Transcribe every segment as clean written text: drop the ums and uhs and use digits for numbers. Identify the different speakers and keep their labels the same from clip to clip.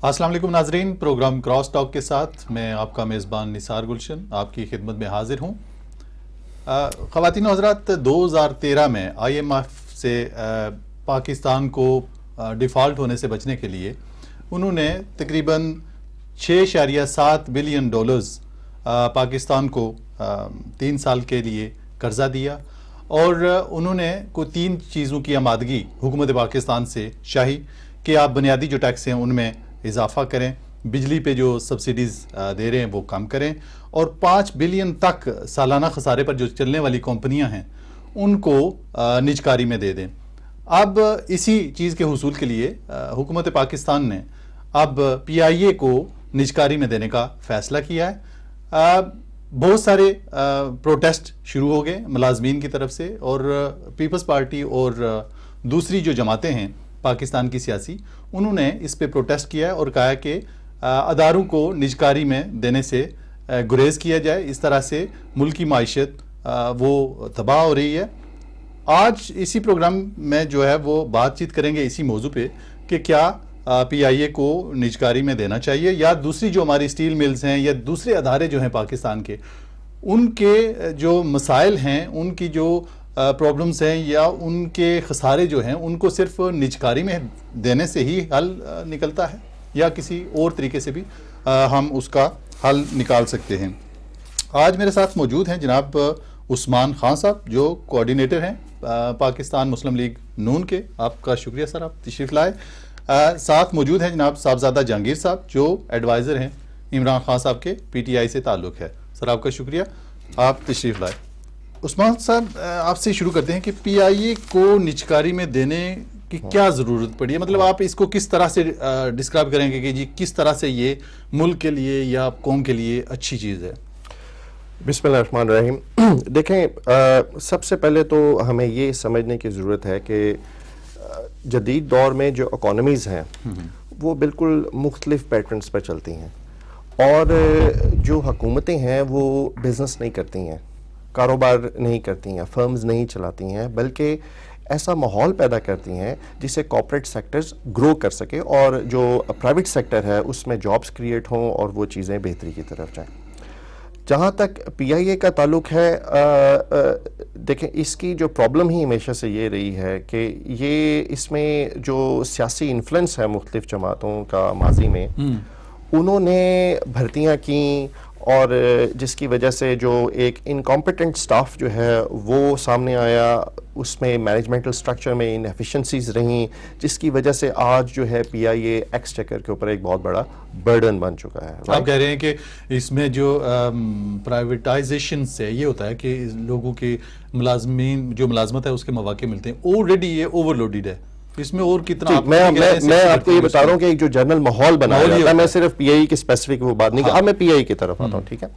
Speaker 1: السلام علیکم ناظرین، پروگرام کراس ٹاک کے ساتھ میں آپ کا میزبان نثار گلشن آپ کی خدمت میں حاضر ہوں۔ خواتین و حضرات، 2013 میں آئی ایم ایف سے پاکستان کو ڈیفالٹ ہونے سے بچنے کے لیے انہوں نے تقریباً $6.7 بلین پاکستان کو 3 سال کے لیے قرضہ دیا، اور انہوں نے کوئی 3 چیزوں کی آمادگی حکومت پاکستان سے چاہی کہ آپ بنیادی جو ٹیکس ہیں ان میں اضافہ کریں، بجلی پہ جو سبسڈیز دے رہے ہیں وہ کم کریں، اور 5 بلین تک سالانہ خسارے پر جو چلنے والی کمپنیاں ہیں ان کو نجکاری میں دے دیں۔ اب اسی چیز کے حصول کے لیے حکومت پاکستان نے اب پی آئی اے کو نجکاری میں دینے کا فیصلہ کیا ہے۔ بہت سارے پروٹیسٹ شروع ہو گئے ملازمین کی طرف سے، اور پیپلز پارٹی اور دوسری جو جماعتیں ہیں پاکستان کی سیاسی، انہوں نے اس پہ پروٹیسٹ کیا ہے اور کہا کہ اداروں کو نجکاری میں دینے سے گریز کیا جائے، اس طرح سے ملکی معیشت وہ تباہ ہو رہی ہے۔ آج اسی پروگرام میں جو ہے وہ بات چیت کریں گے اسی موضوع پہ کہ کیا پی آئی اے کو نجکاری میں دینا چاہیے، یا دوسری جو ہماری اسٹیل ملز ہیں یا دوسرے ادارے جو ہیں پاکستان کے، ان کے جو مسائل ہیں، ان کی جو پرابلمز ہیں یا ان کے خسارے جو ہیں ان کو صرف نجکاری میں دینے سے ہی حل نکلتا ہے، یا کسی اور طریقے سے بھی ہم اس کا حل نکال سکتے ہیں۔ آج میرے ساتھ موجود ہیں جناب عثمان خان صاحب، جو کوآرڈینیٹر ہیں پاکستان مسلم لیگ نون کے۔ آپ کا شکریہ سر، آپ تشریف لائے۔ ساتھ موجود ہیں جناب صاحبزادہ جہانگیر صاحب، جو ایڈوائزر ہیں عمران خان صاحب کے، پی ٹی آئی سے تعلق ہے۔ سر آپ کا شکریہ، آپ تشریف لائے۔ عثمان صاحب، آپ سے شروع کرتے ہیں کہ پی آئی اے کو نجکاری میں دینے کی کیا ضرورت پڑی ہے؟ مطلب آپ اس کو کس طرح سے ڈسکرائب کریں گے کہ جی کس طرح سے یہ ملک کے لیے یا قوم کے لیے اچھی چیز ہے؟
Speaker 2: بسم اللہ الرحمن الرحیم۔ دیکھیں، سب سے پہلے تو ہمیں یہ سمجھنے کی ضرورت ہے کہ جدید دور میں جو اکانومیز ہیں وہ بالکل مختلف پیٹرنز پر چلتی ہیں، اور جو حکومتیں ہیں وہ بزنس نہیں کرتی ہیں، کاروبار نہیں کرتی ہیں، فرمز نہیں چلاتی ہیں، بلکہ ایسا ماحول پیدا کرتی ہیں جس سے کارپوریٹ سیکٹرز گرو کر سکے اور جو پرائیویٹ سیکٹر ہے اس میں جابز کریٹ ہوں اور وہ چیزیں بہتری کی طرف جائیں۔ جہاں تک پی آئی اے کا تعلق ہے، دیکھیں اس کی جو پرابلم ہی ہمیشہ سے یہ رہی ہے کہ یہ اس میں جو سیاسی انفلوئنس ہے مختلف جماعتوں کا ماضی میں، انہوں نے بھرتیاں کیں، اور جس کی وجہ سے جو ایک انکمپیٹنٹ سٹاف جو ہے وہ سامنے آیا، اس میں مینجمنٹل سٹرکچر میں انیفیشنسیز رہیں، جس کی وجہ سے آج جو ہے پی آئی اے ایکسچیکر کے اوپر ایک بہت بڑا برڈن بن چکا ہے۔
Speaker 1: آپ کہہ رہے ہیں کہ اس میں جو پرائیویٹائزیشن سے یہ ہوتا ہے کہ لوگوں کی ملازمین جو ملازمت ہے اس کے مواقع ملتے ہیں، آلریڈی یہ اوور لوڈیڈ ہے، اس میں اور کتنا؟
Speaker 2: میں آپ کو یہ بتا رہا ہوں کہ ایک جو جنرل ماحول بنا ہے، میں صرف پی آئی اے کی اسپیسیفک وہ بات نہیں کہ اب میں پی آئی اے کی طرف آتا ہوں، ٹھیک ہے۔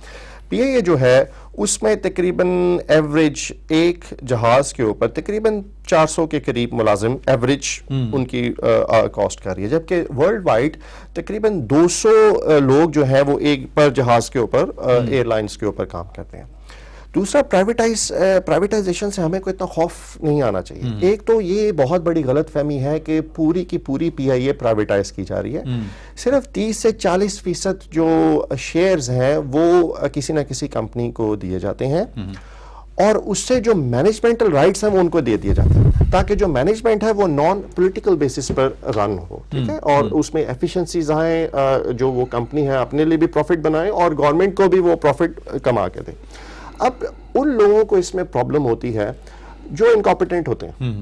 Speaker 2: پی آئی اے جو ہے اس میں تقریباً ایوریج ایک جہاز کے اوپر تقریباً 400 کے قریب ملازم ایوریج ان کی کاسٹ کر رہی ہے، جبکہ ورلڈ وائڈ تقریباً 200 لوگ جو ہیں وہ ایک پر جہاز کے اوپر ایئر لائنز کے اوپر کام کرتے ہیں۔ دوسرا، پرائیویٹائزیشن سے ہمیں کوئی اتنا خوف نہیں آنا چاہیے۔ ایک تو یہ بہت بڑی غلط فہمی ہے کہ پوری کی پوری پی آئی اے پرائیویٹائز کی جا رہی ہے، صرف 30 سے 40% جو شیئرز ہیں وہ کسی نہ کسی کمپنی کو دیے جاتے ہیں، اور اس سے جو مینجمنٹل رائٹس ہیں وہ ان کو دے دیے جاتے ہیں، تاکہ جو مینجمنٹ ہے وہ نان پولیٹیکل بیسس پر رن ہو، ٹھیک ہے، اور اس میں ایفیشنسیز آئیں، جو وہ کمپنی ہے اپنے لیے بھی پروفٹ بنائیں اور گورنمنٹ کو بھی وہ پروفٹ کما کے دے۔ اب ان لوگوں کو اس میں پرابلم ہوتی ہے جو انکمپیٹنٹ ہوتے ہیں۔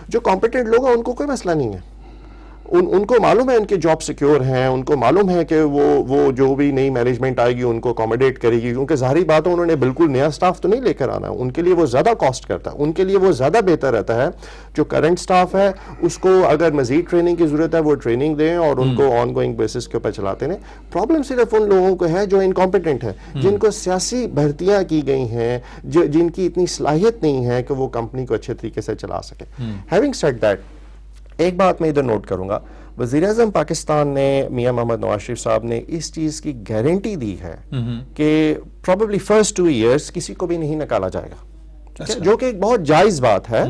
Speaker 2: جو کمپیٹنٹ لوگ ہیں ان کو کوئی مسئلہ نہیں ہے، ان کو معلوم ہے ان کے جاب سیکیور ہیں، ان کو معلوم ہے کہ وہ جو بھی نئی مینجمنٹ آئے گی ان کو اکوموڈیٹ کرے گی، کیونکہ ظاہری بات ہے انہوں نے بالکل نیا سٹاف تو نہیں لے کر آنا ہے، ان کے لیے وہ زیادہ کاسٹ کرتا ہے، ان کے لیے وہ زیادہ بہتر رہتا ہے جو کرنٹ سٹاف ہے اس کو اگر مزید ٹریننگ کی ضرورت ہے وہ ٹریننگ دیں اور ان کو آن گوئنگ بیسس کے اوپر چلاتے ہیں۔ پرابلم صرف ان لوگوں کو ہے جو انکمپیٹنٹ ہے، جن کو سیاسی بھرتیاں کی گئی ہیں، جن کی اتنی صلاحیت نہیں ہے کہ وہ کمپنی کو اچھے طریقے سے چلا سکے۔ ہیونگ سیڈ دیٹ، ایک بات میں ادھر نوٹ کروں گا، وزیر اعظم پاکستان نے میاں محمد نواز شریف صاحب نے اس چیز کی گارنٹی دی ہے کہ پروبیبلی فرسٹ 2 ایئرس کسی کو بھی نہیں نکالا جائے گا، جو کہ ایک بہت جائز بات ہے۔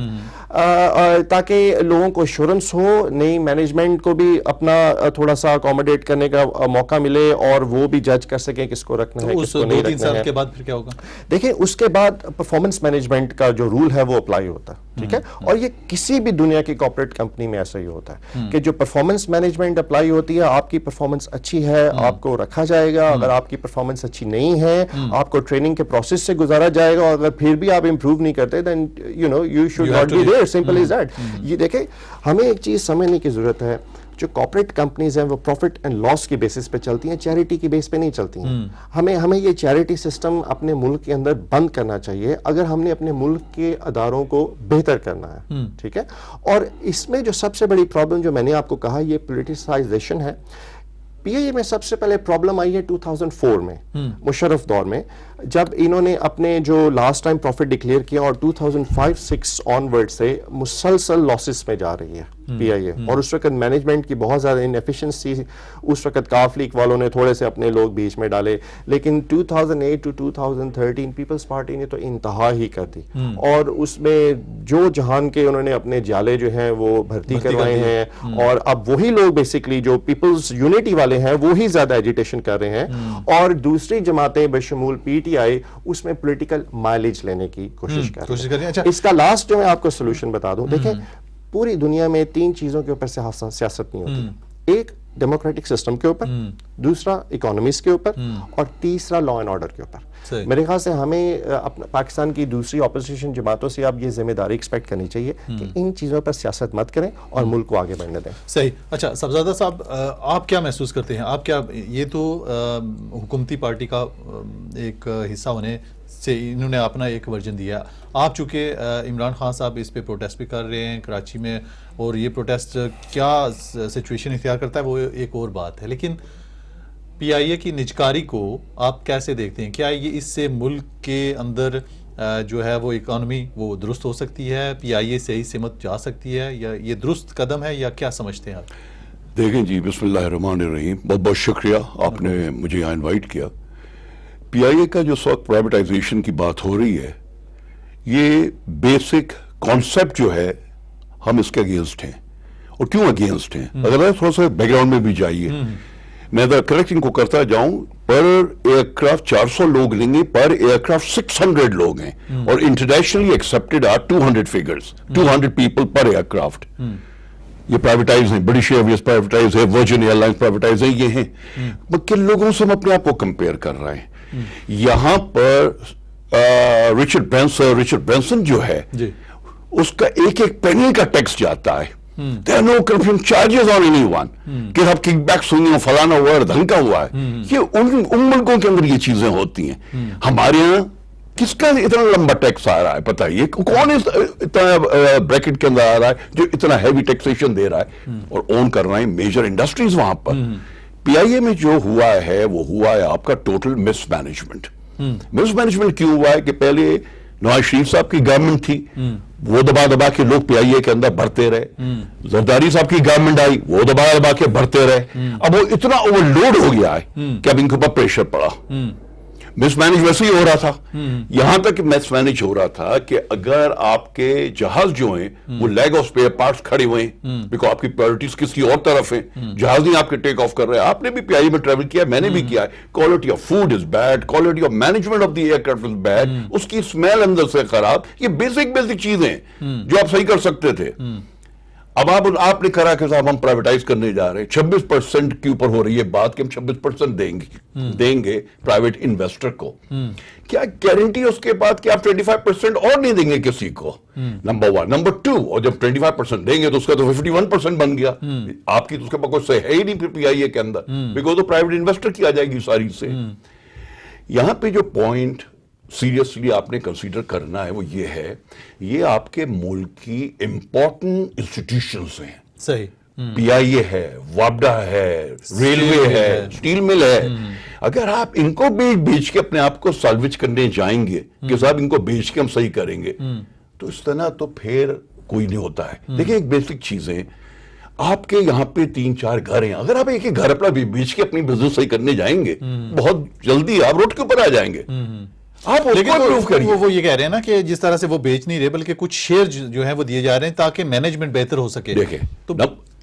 Speaker 2: تاکہ لوگوں کو ایشورنس ہو, نئی مینجمنٹ کو بھی اپنا تھوڑا سا اکوموڈیٹ کرنے کا موقع ملے اور وہ بھی جج کر سکیں کس کو رکھنا ہے, کس کو نہیں رکھنا ہے.
Speaker 1: 2-3 سال کے بعد پھر کیا ہوگا؟
Speaker 2: دیکھیں اس کے بعد پرفارمنس مینجمنٹ کا جو رول ہے وہ اپلائی ہوتا ہے, ٹھیک ہے, اور یہ کسی بھی دنیا کی کارپوریٹ کمپنی میں ایسا ہی ہوتا ہے کہ جو پرفارمنس مینجمنٹ اپلائی ہوتی ہے, آپ کی پرفارمنس اچھی ہے آپ کو رکھا جائے گا, اگر آپ کی پرفارمنس اچھی نہیں ہے آپ کو ٹریننگ کے پروسیس سے گزارا جائے گا, اور اگر پھر بھی آپ امپروو نہیں کرتے then you should not be there, simple as that. یہ دیکھیں ہمیں ایک چیز سمجھنے کی ضرورت ہے, جو کارپوریٹ کمپنیز ہیں وہ پروفٹ اینڈ لاس کی بیسس پہ چلتی ہیں, چیریٹی کی بیس پہ نہیں چلتی ہیں. ہمیں یہ چیریٹی سسٹم اپنے ملک کے اندر بند کرنا چاہیے اگر ہم نے اپنے ملک کے اداروں کو بہتر کرنا ہے, ٹھیک ہے. اور اس میں جو سب سے بڑی پرابلم جو میں نے آپ کو کہا یہ پولیٹیسائزیشن ہے. پی آئی اے میں سب سے پہلے پرابلم آئی ہے 2004 میں, مشرف دور میں, جب انہوں نے اپنے جو لاسٹ ٹائم پروفٹ ڈکلیئر کیا, اور 2005-6 آنورڈ سے مسلسل لاسز میں جا رہی ہے پی آئی اے, اور اس وقت مینجمنٹ کی بہت زیادہ انیفیشنسی, اس وقت کاف لیگ والوں نے تھوڑے سے اپنے لوگ بیچ میں ڈالے, لیکن 2008 to 2013 پیپلز پارٹی نے تو انتہا ہی کر دی, اور اس میں جو جہان کے انہوں نے اپنے جالے جو ہیں وہ بھرتی کروائے ہیں, اور اب وہی لوگ بیسکلی جو پیپلز یونٹی والے ہیں وہی زیادہ ایجیٹیشن کر رہے ہیں, اور دوسری جماعتیں بشمول پی ٹی آئی اس میں پولیٹیکل مائلیج لینے کی کوشش کر رہے ہیں. اس کا لاسٹ جو میں آپ کو سولوشن بتا دوں, دیکھیں پوری دنیا میں 3 چیزوں کے اوپر سیاست نہیں ہوتی, ایک ڈیموکریٹک سسٹم کے اوپر, دوسرا اکانومیز کے اوپر, اور تیسرا لا اینڈ آرڈر کے اوپر. میرے خیال سے ہمیں پاکستان کی دوسری اپوزیشن جماعتوں سے اب یہ ذمہ داری ایکسپیکٹ کرنی چاہیے کہ ان چیزوں پر سیاست مت کریں اور ملک کو آگے بڑھنے دیں.
Speaker 1: صحیح. اچھا صاحبزادہ صاحب, آپ کیا محسوس کرتے ہیں, آپ کیا, یہ تو حکومتی پارٹی کا ایک حصہ ہونے سے انہوں نے اپنا ایک ورژن دیا, آپ چونکہ عمران خان صاحب اس پہ پروٹیسٹ بھی کر رہے ہیں کراچی میں, اور یہ پروٹیسٹ کیا سچویشن اختیار کرتا ہے وہ ایک اور بات ہے, لیکن پی آئی اے کی نجکاری کو آپ کیسے دیکھتے ہیں؟ کیا یہ اس سے ملک کے اندر جو ہے وہ اکانومی وہ درست ہو سکتی ہے, پی آئی اے صحیح سمت جا سکتی ہے, یا یہ درست قدم ہے, یا کیا سمجھتے ہیں آپ؟
Speaker 3: دیکھیں جی, بسم اللہ الرحمن الرحیم, بہت بہت شکریہ آپ نے مجھے یہاں انوائٹ کیا. پی آئی اے کا جو وقت پرائیویٹائزیشن کی بات ہو رہی ہے, یہ بیسک کانسیپٹ جو ہے ہم اس کے اگینسٹ ہیں. اور کیوں اگینسٹ ہیں, اگر تھوڑا سا بیک گراؤنڈ میں بھی جائیے, میں کریکٹنگ کو کرتا جاؤں, پر ایئر کرافٹ 400 لوگ لیں گے, پر ایئر کرافٹ 600 لوگ ہیں, اور internationally accepted are 200 figures, 200 people per aircraft. یہ پرائیویٹائز ہیں, برٹش ایئر ویز پرائیویٹائز ہے, ورجن ایئر لائنز پرائیویٹائز ہیں, یہ ہیں. کن لوگوں سے ہم اپنے آپ کو کمپیئر کر رہے ہیں. یہاں پر رچرڈ برینسن جو ہے, اس کا ایک پینی کا ٹیکس جاتا ہے. There are no corruption charges on anyone. کہ اب کک بیکس ہوئی ہیں, فلانا ہوا ہے, دھنکا ہوا ہے. یہ ان ملکوں کے اندر یہ چیزیں ہوتی ہیں. ہمارے یہاں کس کا اتنا لمبا ٹیکس آ رہا ہے, پتہ یہ کون اتنا بریکٹ کے اندر آ رہا ہے جو اتنا ہیوی ٹیکسیشن دے رہا ہے, اور اون کر رہے ہیں میجر انڈسٹریز وہاں پر. پی آئی اے میں جو ہوا ہے وہ ہوا ہے آپ کا ٹوٹل مس مینجمنٹ. مس مینجمنٹ کیوں ہوا ہے کہ پہلے نواز شریف صاحب کی گورنمنٹ تھی, وہ دبا کے لوگ پی آئی اے کے اندر بھرتے رہے. زرداری صاحب کی گورنمنٹ آئی, وہ دبا کے بھرتے رہے. اب وہ اتنا اوور لوڈ ہو گیا ہے کہ اب ان کے اوپر پریشر پڑا. مس مینج ویسے ہی ہو رہا تھا, یہاں تک مس مینج ہو رہا تھا کہ اگر آپ کے جہاز جو ہیں وہ لیگ آف اسپیئر پارٹس کھڑے ہوئے ہیں, بیکاز آپ کی پرائرٹیز کسی اور طرف ہیں, جہاز نہیں آپ کے ٹیک آف کر رہے ہیں. آپ نے بھی پی آئی میں ٹریول کیا, میں نے بھی کیا ہے. Quality of food is bad, quality of management of the aircraft is bad, اس کی اسمیل اندر سے خراب. یہ بیسک چیزیں جو آپ صحیح کر سکتے تھے. اب آپ نے کرا کہ صاحب ہم پرائیویٹائز کرنے جا رہے ہیں, 26% کے اوپر ہو رہی ہے بات کہ ہم 26% دیں گے پرائیویٹ انویسٹر کو. کیا گارنٹی اس کے بعد کہ آپ 25% اور نہیں دیں گے کسی کو؟ نمبر 1. نمبر 2, اور جب 25% دیں گے تو اس کا تو 51% بن گیا. آپ کی تو اس کے پاس کوئی صحیح ہے ہی نہیں پھر پی آئی اے کے اندر, بیکاز تو پرائیویٹ انویسٹر کی آ جائے گی ساری سے. یہاں پہ جو پوائنٹ سیریسلی آپ نے کنسیڈر کرنا ہے وہ یہ ہے, یہ آپ کے ملک کی امپورٹنٹ انسٹیٹیوشنز ہیں. صحیح. پی آئی اے ہے, وابڈا ہے, ریلوے ہے, اسٹیل مل ہے. اگر آپ ان کو بیچ کے اپنے آپ کو سالویج کرنے جائیں گے کہ صاحب ان کو بیچ کے ہم صحیح کریں گے, تو اس طرح تو پھر کوئی نہیں ہوتا ہے. دیکھیں ایک بیسک چیزیں, آپ کے یہاں پہ 3-4 گھر ہیں, اگر آپ ایک گھر اپنا بیچ کے اپنی بزنس صحیح کرنے جائیں گے, بہت جلدی آپ روڈ کے اوپر آ جائیں گے. آپ اس
Speaker 1: لیکن
Speaker 3: کو improve کریے.
Speaker 1: وہ یہ کہہ رہے ہیں نا کہ جس طرح سے وہ بیچ نہیں رہے بلکہ کچھ شیئر جو ہیں وہ دیے جا رہے ہیں تاکہ مینجمنٹ بہتر ہو سکے.
Speaker 3: دیکھیں
Speaker 1: تو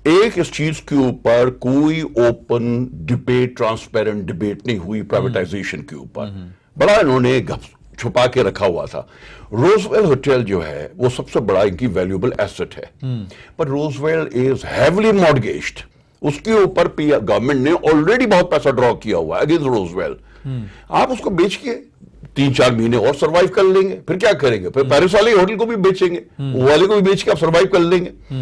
Speaker 3: ایک اس چیز کے اوپر کوئی اوپن ڈبیٹ ٹرانسپیرنٹ ڈبیٹ نہیں ہوئی پرائیویٹائزیشن کے اوپر. بڑا انہوں نے چھپا کے رکھا ہوا تھا. روزویل ہوٹل جو ہے وہ سب سے بڑا ان کی ویلیوبل ایسٹ ہے, پر روزویل از ہیولی مارگیجڈ. اس کے اوپر گورنمنٹ نے آلریڈی بہت پیسا ڈرا کیا ہوا ہے اگینسٹ روزویل. آپ اس کو بیچ کے 3-4 مہینے اور سروائیو کر لیں گے, پھر کیا کریں گے؟ پھر پیرس والے ہوٹل کو بھی بیچیں گے, وہ والے کو بھی بیچ کے آپ سروائیو کر لیں گے.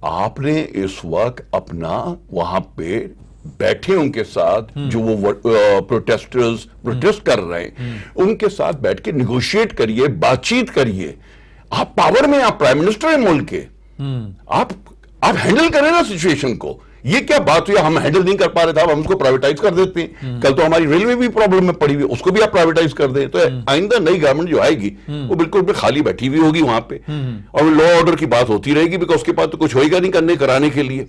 Speaker 3: آپ نے اس وقت اپنا وہاں پہ بیٹھے ان کے ساتھ جو وہ پروٹیسٹرز پروٹیسٹ کر رہے ہیں ان کے ساتھ بیٹھ کے نیگوشیٹ کریے, بات چیت کریے. آپ پاور میں, آپ پرائم منسٹر ہیں ملک کے, آپ ہینڈل کریں نا سچویشن کو. یہ کیا بات ہوئی ہم ہینڈل نہیں کر پا رہے تھے, ہم اس کو پرائیویٹائز کر دیتے ہیں. کل تو ہماری ریلوے بھی پرابلم میں پڑی ہوئی, اس کو بھی آپ پرائیویٹائز کر دیں. تو آئندہ نئی گورنمنٹ جو آئے گی وہ بالکل خالی بیٹھی ہوئی ہوگی وہاں پہ, اور لا آرڈر کی بات ہوتی رہے گی, بیکاز اس کے پاس تو کچھ ہوئے گا نہیں کرانے کے لیے.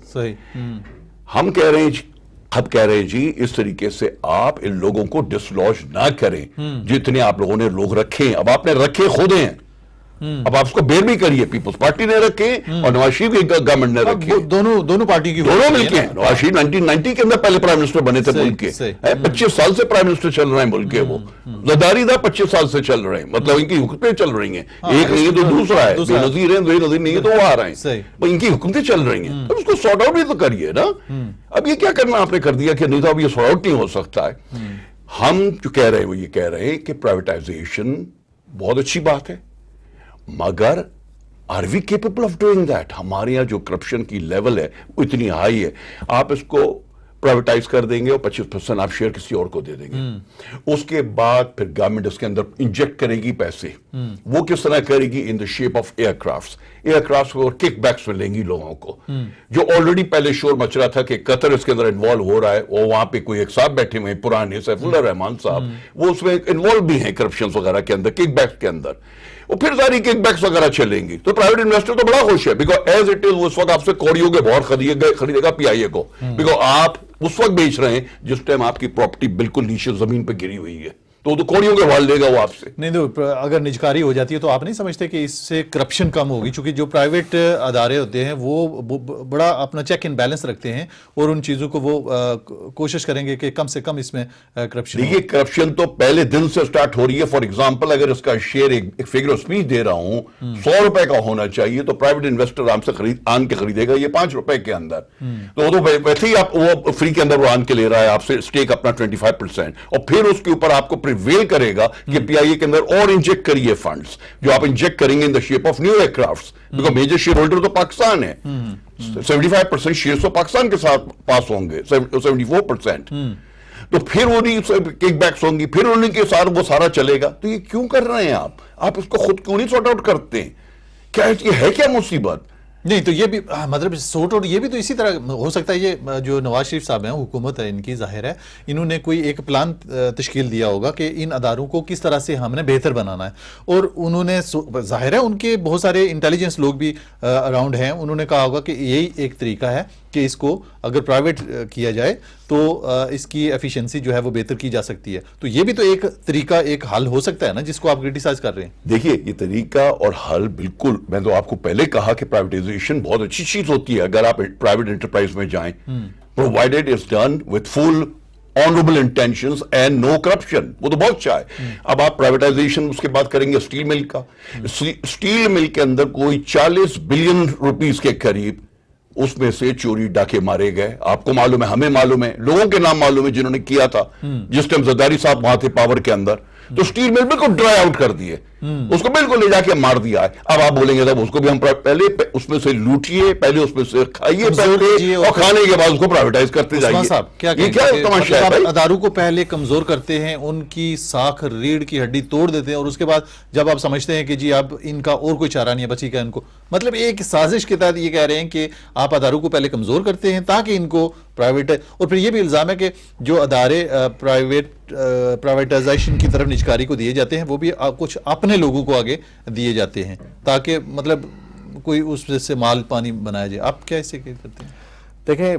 Speaker 3: ہم کہہ رہے ہیں جی اس طریقے سے آپ ان لوگوں کو ڈسلوج نہ کریں. جتنے آپ لوگوں نے لوگ رکھے ہیں, اب آپ نے رکھے خود ہیں, اب آپ اس کو بیر بھی کریے. پیپلز پارٹی نے رکھے اور نواز شریف کی گورنمنٹ نے رکھے,
Speaker 1: دونوں پارٹی کی
Speaker 3: دونوں مل کے ہیں. نواز شریف 1990 کے اندر پہلے پرائم منسٹر بنے تھے ملک کے, 25 سال سے پرائم منسٹر چل رہے ہیں ملک کے. وہ زرداری دا 25 سال سے چل رہے ہیں, مطلب ان کی حکومتیں چل رہی ہیں. ایک نہیں ہے تو دوسرا ہے, بے نظیر ہے, بے نظیر نہیں ہے تو وہ آ رہے ہیں. ان کی حکومتیں چل رہی ہیں, تو اس کو سارٹ آؤٹ بھی تو کریے نا. اب یہ کیا کرنا آپ نے کر دیا کہ نہیں تو اب یہ سارٹ آؤٹ نہیں ہو سکتا ہے. ہم جو کہہ رہے ہیں وہ یہ کہہ رہے ہیں کہ پرائیویٹائزیشن بہت اچھی بات ہے, مگر are we capable of doing that? ہمارے یہاں جو کرپشن کی لیول ہے وہ اتنی ہائی ہے. آپ اس کو پرائیویٹائز کر دیں گے اور 25% آپ شیئر کسی اور کو دے دیں گے. اس کے بعد پھر گورنمنٹ اس کے اندر انجیکٹ کرے گی پیسے. وہ کس طرح کرے گی؟ In the shape of aircrafts کو کک بیکس ملیں گی لوگوں کو. جو آلریڈی پہلے شور مچ رہا تھا کہ قطر اس کے اندر انوالو ہو رہا ہے, وہ وہاں پہ کوئی ایک صاحب بیٹھے ہوئے پرانے سیف اللہ رحمان صاحب, وہ اس میں انوالو بھی ہیں کرپشن وغیرہ کے اندر, کک بیکس کے اندر. وہ پھر ساری کک بیکس وغیرہ چلیں گی. تو پرائیویٹ انویسٹر تو بڑا خوش ہے, بیکاز ایز اٹ از وہ اس وقت آپ سے کوڑیوں کے بہت خریدے گا پی آئی اے کو, بیکاز آپ اس وقت بیچ رہے ہیں جس ٹائم آپ کی پراپرٹی بالکل نیچے زمین پہ گری ہوئی ہے, تو کوڑیوں کے بھال لے گا وہ آپ سے.
Speaker 1: نہیں تو اگر نجکاری ہو جاتی ہے تو آپ نہیں سمجھتے کہ اس سے کرپشن کم ہوگی؟ چونکہ جو پرائیویٹ ادارے ہوتے ہیں وہ بڑا اپنا چیک ان بیلنس رکھتے ہیں اور ان چیزوں کو وہ کوشش کریں گے کہ کم سے کم اس میں کرپشن.
Speaker 3: دیکھیے کرپشن تو پہلے دن سے سٹارٹ ہو رہی ہے. فار ایگزامپل اگر اس کا شیئر ایک فگر اسپیچ دے رہا ہوں 100 روپے کا ہونا چاہیے, تو پرائیویٹ انویسٹر آرام سے آن کے خریدے گا یہ 5 روپے کے اندر. تو وہ تو ویسے ہی آپ وہ فری کے اندر وہ آن کے لے رہا ہے آپ سے اسٹیک اپنا 25%, اور پھر اس کے اوپر آپ کو پریویل کرے گا کہ پی آئی اے کے اندر اور انجیکٹ کریے فنڈز, جو آپ انجیکٹ کریں گے in the shape of new aircrafts, because major shareholder تو پاکستان ہے. 75% شیئر تو پاکستان کے ساتھ پاس ہوں گے, 74%. تو پھر وہ کک بیکس ہوں گی, پھر انہیں کے ساتھ وہ سارا چلے گا. تو یہ کیوں کر رہے ہیں آپ اس کو خود کیوں نہیں سارٹ آؤٹ کرتے ہیں؟ کیا یہ ہے کیا مصیبت؟
Speaker 1: نہیں تو یہ بھی مطلب سورٹ آؤٹ یہ بھی تو اسی طرح ہو سکتا ہے. یہ جو نواز شریف صاحب ہیں, حکومت ہے ان کی, ظاہر ہے انہوں نے کوئی ایک پلان تشکیل دیا ہوگا کہ ان اداروں کو کس طرح سے ہم نے بہتر بنانا ہے, اور انہوں نے ظاہر ہے ان کے بہت سارے انٹیلیجنس لوگ بھی اراؤنڈ ہیں, انہوں نے کہا ہوگا کہ یہی ایک طریقہ ہے کہ اس کو اگر پرائیویٹ کیا جائے تو اس کی ایفیشنسی جو ہے وہ بہتر کی جا سکتی ہے. تو یہ بھی تو ایک طریقہ, ایک حل ہو سکتا ہے نا, جس کو آپ کرٹیسائز کر رہے ہیں.
Speaker 3: دیکھیے یہ طریقہ اور حل بالکل, میں تو آپ کو پہلے کہا کہ پرائیویٹائزیشن بہت اچھی چیز ہوتی ہے اگر آپ پرائیویٹ انٹرپرائز میں جائیں, provided it's done with full honourable intentions and no corruption, وہ تو بہت اچھا ہے. اب آپ پرائیویٹائزیشن اس کے بعد کریں گے اسٹیل مل کا. اسٹیل مل کے اندر کوئی 40 بلین روپیز کے قریب اس میں سے چوری ڈاکے مارے گئے. آپ کو معلوم ہے, ہمیں معلوم ہے, لوگوں کے نام معلوم ہے جنہوں نے کیا تھا جس ٹائم زرداری صاحب وہاں تھے پاور کے اندر. تو اسٹیل مل بالکل ڈرائی آؤٹ کر دیے, اس کو بالکل لے جا کے مار دیا ہے. اب آپ بولیں گے اس کو بھی ہم پہلے اس میں سے لوٹیے, پہلے اس میں سے کھائیے پہلے, اور کھانے کے بعد اس کو پرائیویٹائز کرتے جائیے. یہ کیا تماشا ہے بھائی؟
Speaker 1: اداروں کو پہلے کمزور کرتے ہیں, ان کی ساکھ ریڑھ کی ہڈی توڑ دیتے ہیں, اور اس کے بعد جب آپ سمجھتے ہیں کہ جی اب ان کا اور کوئی چارہ نہیں ہے بچی کا, ان کو مطلب ایک سازش کے تحت یہ کہہ رہے ہیں کہ آپ اداروں کو پہلے کمزور کرتے ہیں تاکہ ان کو پرائیویٹ. اور پھر یہ بھی الزام ہے کہ جو ادارے پرائیویٹائزیشن کی طرف نجکاری کو دیے جاتے ہیں وہ بھی کچھ اپنے لوگوں کو آگے دیے جاتے ہیں تاکہ مطلب کوئی اس سے مال پانی بنایا جائے. آپ کیا اسے کرتے ہیں؟
Speaker 2: دیکھیں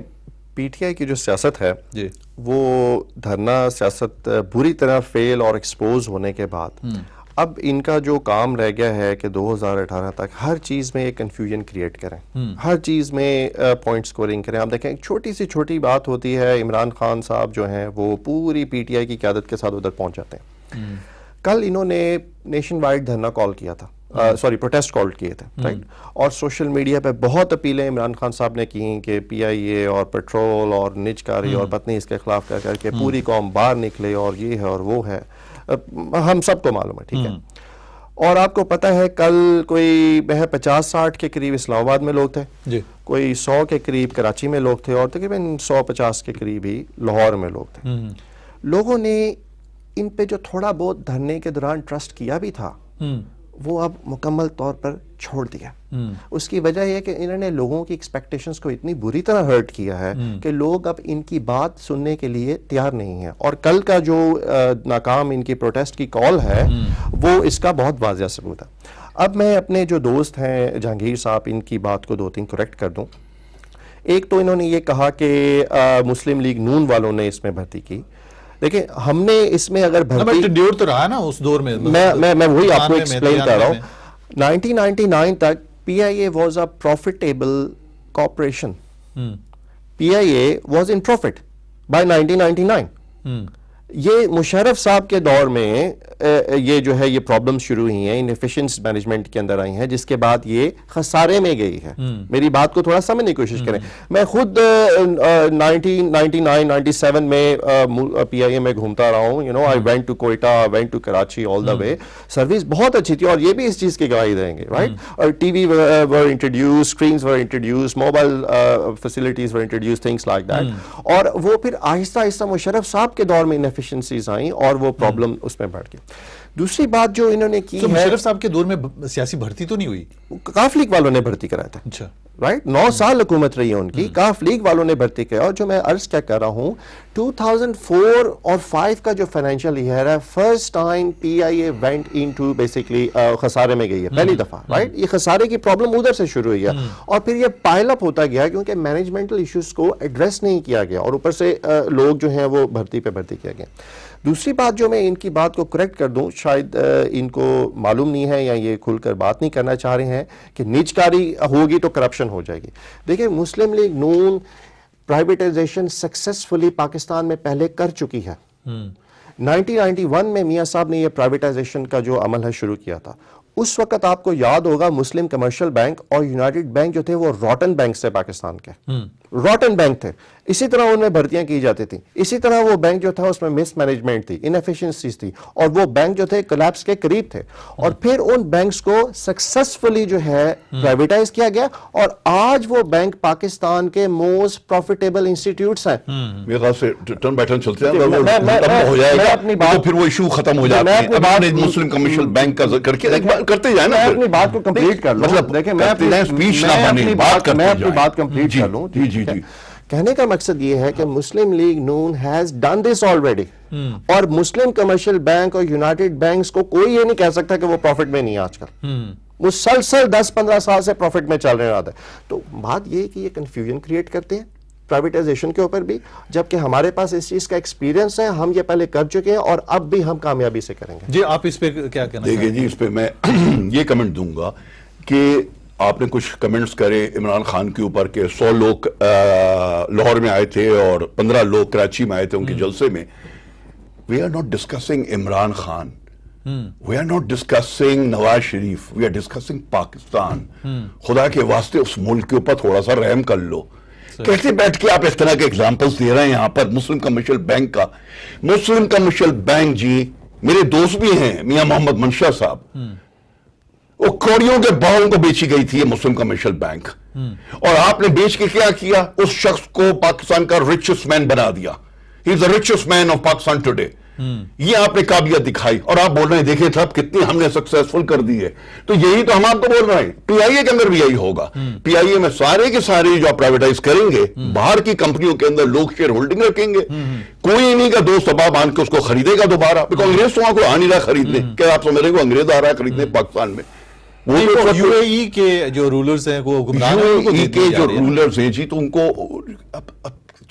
Speaker 2: پی ٹی آئی کی جو سیاست ہے
Speaker 1: جی
Speaker 2: وہ دھرنا سیاست بری طرح فیل اور ایکسپوز ہونے کے بعد اب ان کا جو کام رہ گیا ہے کہ 2018 تک ہر چیز میں ایک کنفیوژن کریٹ کریں, ہر چیز میں پوائنٹ سکورنگ کریں. آپ دیکھیں ایک چھوٹی سی چھوٹی بات ہوتی ہے, عمران خان صاحب جو ہیں وہ پوری پی ٹی آئی کی قیادت کے ساتھ ادھر پہنچ جاتے ہیں. کل انہوں نے نیشن وائڈ دھرنا کال کیا تھا, پروٹیسٹ کال کیے تھے, رائٹ, اور سوشل میڈیا پہ بہت اپیلیں عمران خان صاحب نے کی کہ پی آئی اے اور پیٹرول اور نجکاری اور پتنی اس کے خلاف کر کے پوری قوم باہر نکلے اور یہ ہے اور وہ ہے, ہم سب کو معلوم ہے, ٹھیک ہے. اور آپ کو پتہ ہے کل کوئی 50-60 کے قریب اسلام آباد میں لوگ تھے, کوئی 100 کے قریب کراچی میں لوگ تھے, اور تقریباً 150 کے قریب ہی لاہور میں لوگ تھے. لوگوں نے ان پہ جو تھوڑا بہت دھرنے کے دوران ٹرسٹ کیا بھی تھا وہ اب مکمل طور پر چھوڑ دیا. اس کی وجہ یہ کہ انہوں نے لوگوں کی ایکسپیکٹیشنز کو اتنی بری طرح ہرٹ کیا ہے کہ لوگ اب ان کی بات سننے کے لیے تیار نہیں ہیں. اور کل کا جو ناکام ان کی پروٹیسٹ کی کال ہے وہ اس کا بہت واضح ثبوت ہے. اب میں اپنے جو دوست ہیں جہانگیر صاحب, ان کی بات کو 2-3 کریکٹ کر دوں. ایک تو انہوں نے یہ کہا کہ مسلم لیگ نون والوں نے اس میں بھرتی کی. دیکھیں ہم نے اس میں اگر
Speaker 1: بھرتی تو رہا نا اس دور میں,
Speaker 2: میں وہی آپ کو ایکسپلین کر رہا ہوں. 1999 تک P I A was a profitable corporation. P I A was in profit by 1999. یہ مشرف صاحب کے دور میں یہ جو ہے یہ پرابلم شروع ہوئی ہیں, انیفیشنس مینجمنٹ کے اندر آئی ہیں, جس کے بعد یہ خسارے میں گئی ہے. میری بات کو تھوڑا سمجھنے کی کوشش کریں. میں خود 1999-97 میں پی آئی اے میں گھومتا رہا ہوں. You know I went to Quetta, went to Karachi, all the way. Service بہت اچھی تھی, اور یہ بھی اس چیز کی گواہی دیں گے, رائٹ. اور T V were introduce, screens were introduce, mobile facilities were introduce, things like that. اور وہ پھر آہستہ آہستہ مشرف صاحب کے دور میں انیفیشنسیز آئیں اور وہ پرابلم اس میں بڑھ گئی. دوسری بات جو انہوں نے کی ہے,
Speaker 1: مشرف صاحب کے دور میں سیاسی بھرتی تو نہیں ہوئی,
Speaker 2: کاف لیگ والوں نے بھرتی کرایا تھا.
Speaker 1: اچھا,
Speaker 2: رائٹ, 9 سال حکومت رہی ہے ان کی, کاف لیگ والوں نے بھرتی کیا. اور جو میں عرض کیا کر رہا ہوں, 2004 اور 5 کا جو فائنینشیل ایئر ہے, first time P I a went into basically خسارے میں گئی ہے, پہلی دفعہ, رائٹ. یہ خسارے کی پرابلم ادھر سے شروع ہوئی ہے, اور پھر یہ پائل اپ ہوتا گیا کیونکہ مینجمنٹل ایشوز کو ایڈریس نہیں کیا گیا, اور اوپر سے لوگ جو ہیں وہ بھرتی پہ بھرتی کیا گیا. دوسری بات جو میں ان کی بات کو کریکٹ کر دوں, شاید ان کو معلوم نہیں ہے یا یہ کھل کر بات نہیں کرنا چاہ رہے ہیں کہ نجکاری ہوگی تو کرپشن ہو جائے گی. دیکھیں مسلم لیگ نون پرائیویٹائزیشن سکسیسفلی پاکستان میں پہلے کر چکی ہے. 1991 میں میاں صاحب نے یہ پرائیویٹائزیشن کا جو عمل ہے شروع کیا تھا. اس وقت آپ کو یاد ہوگا مسلم کمرشل بینک اور یونائٹڈ بینک جو تھے وہ روٹن بینک سے پاکستان کے روٹن بینک تھے. اسی طرح ان میں بھرتیاں کی جاتی تھیں. اسی طرح وہ بینک جو تھا اس میں مس مینجمنٹ تھی, انیفیشنسیز تھی, اور وہ بینک جو تھے کلیپس کے قریب تھے. اور پھر ان بینکس کو سکسیسفلی جو ہے پرائیویٹائز کیا گیا, اور آج وہ بینک پاکستان کے موسٹ پروفیٹیبل انسٹیٹیوٹس ہیں.
Speaker 3: میرے خیال سے ٹرن بیٹن چلتے ہیں, ہو جائے گا تو پھر وہ ایشو ختم ہو جاتا ہے. مسلم کمرشل بینک کا ذکر کرتے جائیں نا,
Speaker 2: میں اپنی بات کو کمپلیٹ کر لوں. دیکھیں میں اپنی بات کمپلیٹ کر لوں.
Speaker 3: جی جی جی.
Speaker 2: کہنے کا مقصد یہ ہے کہ Muslim League Noon has done this already, اور مسلم کمرشل بینک اور یونائٹڈ بینکس کو کوئی یہ نہیں کہہ سکتا کہ وہ پروفٹ میں نہیں ہے. آج کل مسلسل 10-15 سال سے پروفٹ میں چل رہے رہا ہے. تو بات یہ ہے کہ یہ کنفیوژن کریٹ کرتے ہیں پرائیویٹائزیشن کے اوپر بھی, جبکہ ہمارے پاس اس چیز کا ایکسپیرینس ہے, ہم یہ پہلے کر چکے ہیں اور اب بھی ہم کامیابی سے کریں گے.
Speaker 1: جی آپ اس پہ کیا کہنا
Speaker 3: دیکھیں جی, اس پہ میں یہ کمنٹ دوں گا کہ آپ نے کچھ کمنٹس کرے عمران خان کے اوپر کہ 100 لوگ لاہور میں آئے تھے اور 15 لوگ کراچی میں آئے تھے ان کے جلسے میں. We are not discussing Imran Khan, we are not discussing Nawaz Sharif, we are discussing Pakistan. خدا کے واسطے اس ملک کے اوپر تھوڑا سا رحم کر لو. کیسے بیٹھ کے آپ اس طرح کے ایگزامپلس دے رہے ہیں یہاں پر مسلم کمرشل بینک کا. مسلم کمرشل بینک جی میرے دوست بھی ہیں, میاں محمد منشا صاحب, وہ کوڑیوں کے باؤں کو بیچی گئی تھی یہ مسلم کمرشل بینک, اور آپ نے بیچ کے کیا کیا, اس شخص کو پاکستان کا ریچسٹ مین بنا دیا. He is the richest man of Pakistan today. یہ آپ نے قابلیت دکھائی, اور آپ بول رہے ہیں دیکھیں صاحب کتنی ہم نے سکسیسفل کر دی ہے. تو یہی تو ہم آپ کو بول رہے ہیں, پی آئی اے کے اندر بھی یہی ہوگا. پی آئی اے میں سارے کے سارے جو آپ پرائیویٹائز کریں گے, باہر کی کمپنیوں کے اندر لوگ شیئر ہولڈنگ رکھیں گے. کوئی نہیں کا دوست اباب آن کے اس کو خریدے گا دوبارہ, بیکاز انگریز تو وہاں کو آ نہیں رہا خریدنے. کیا آپ سمجھ رہے ہیں انگریز آ رہا ہے خریدنے پاکستان میں؟
Speaker 1: یو اے ای کے جو رولرز ہیں وہ گمراہ ہیں,
Speaker 3: یو اے ای کے جو رولرز ہیں جی, تو ان کو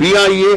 Speaker 3: PIA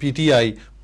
Speaker 1: PTI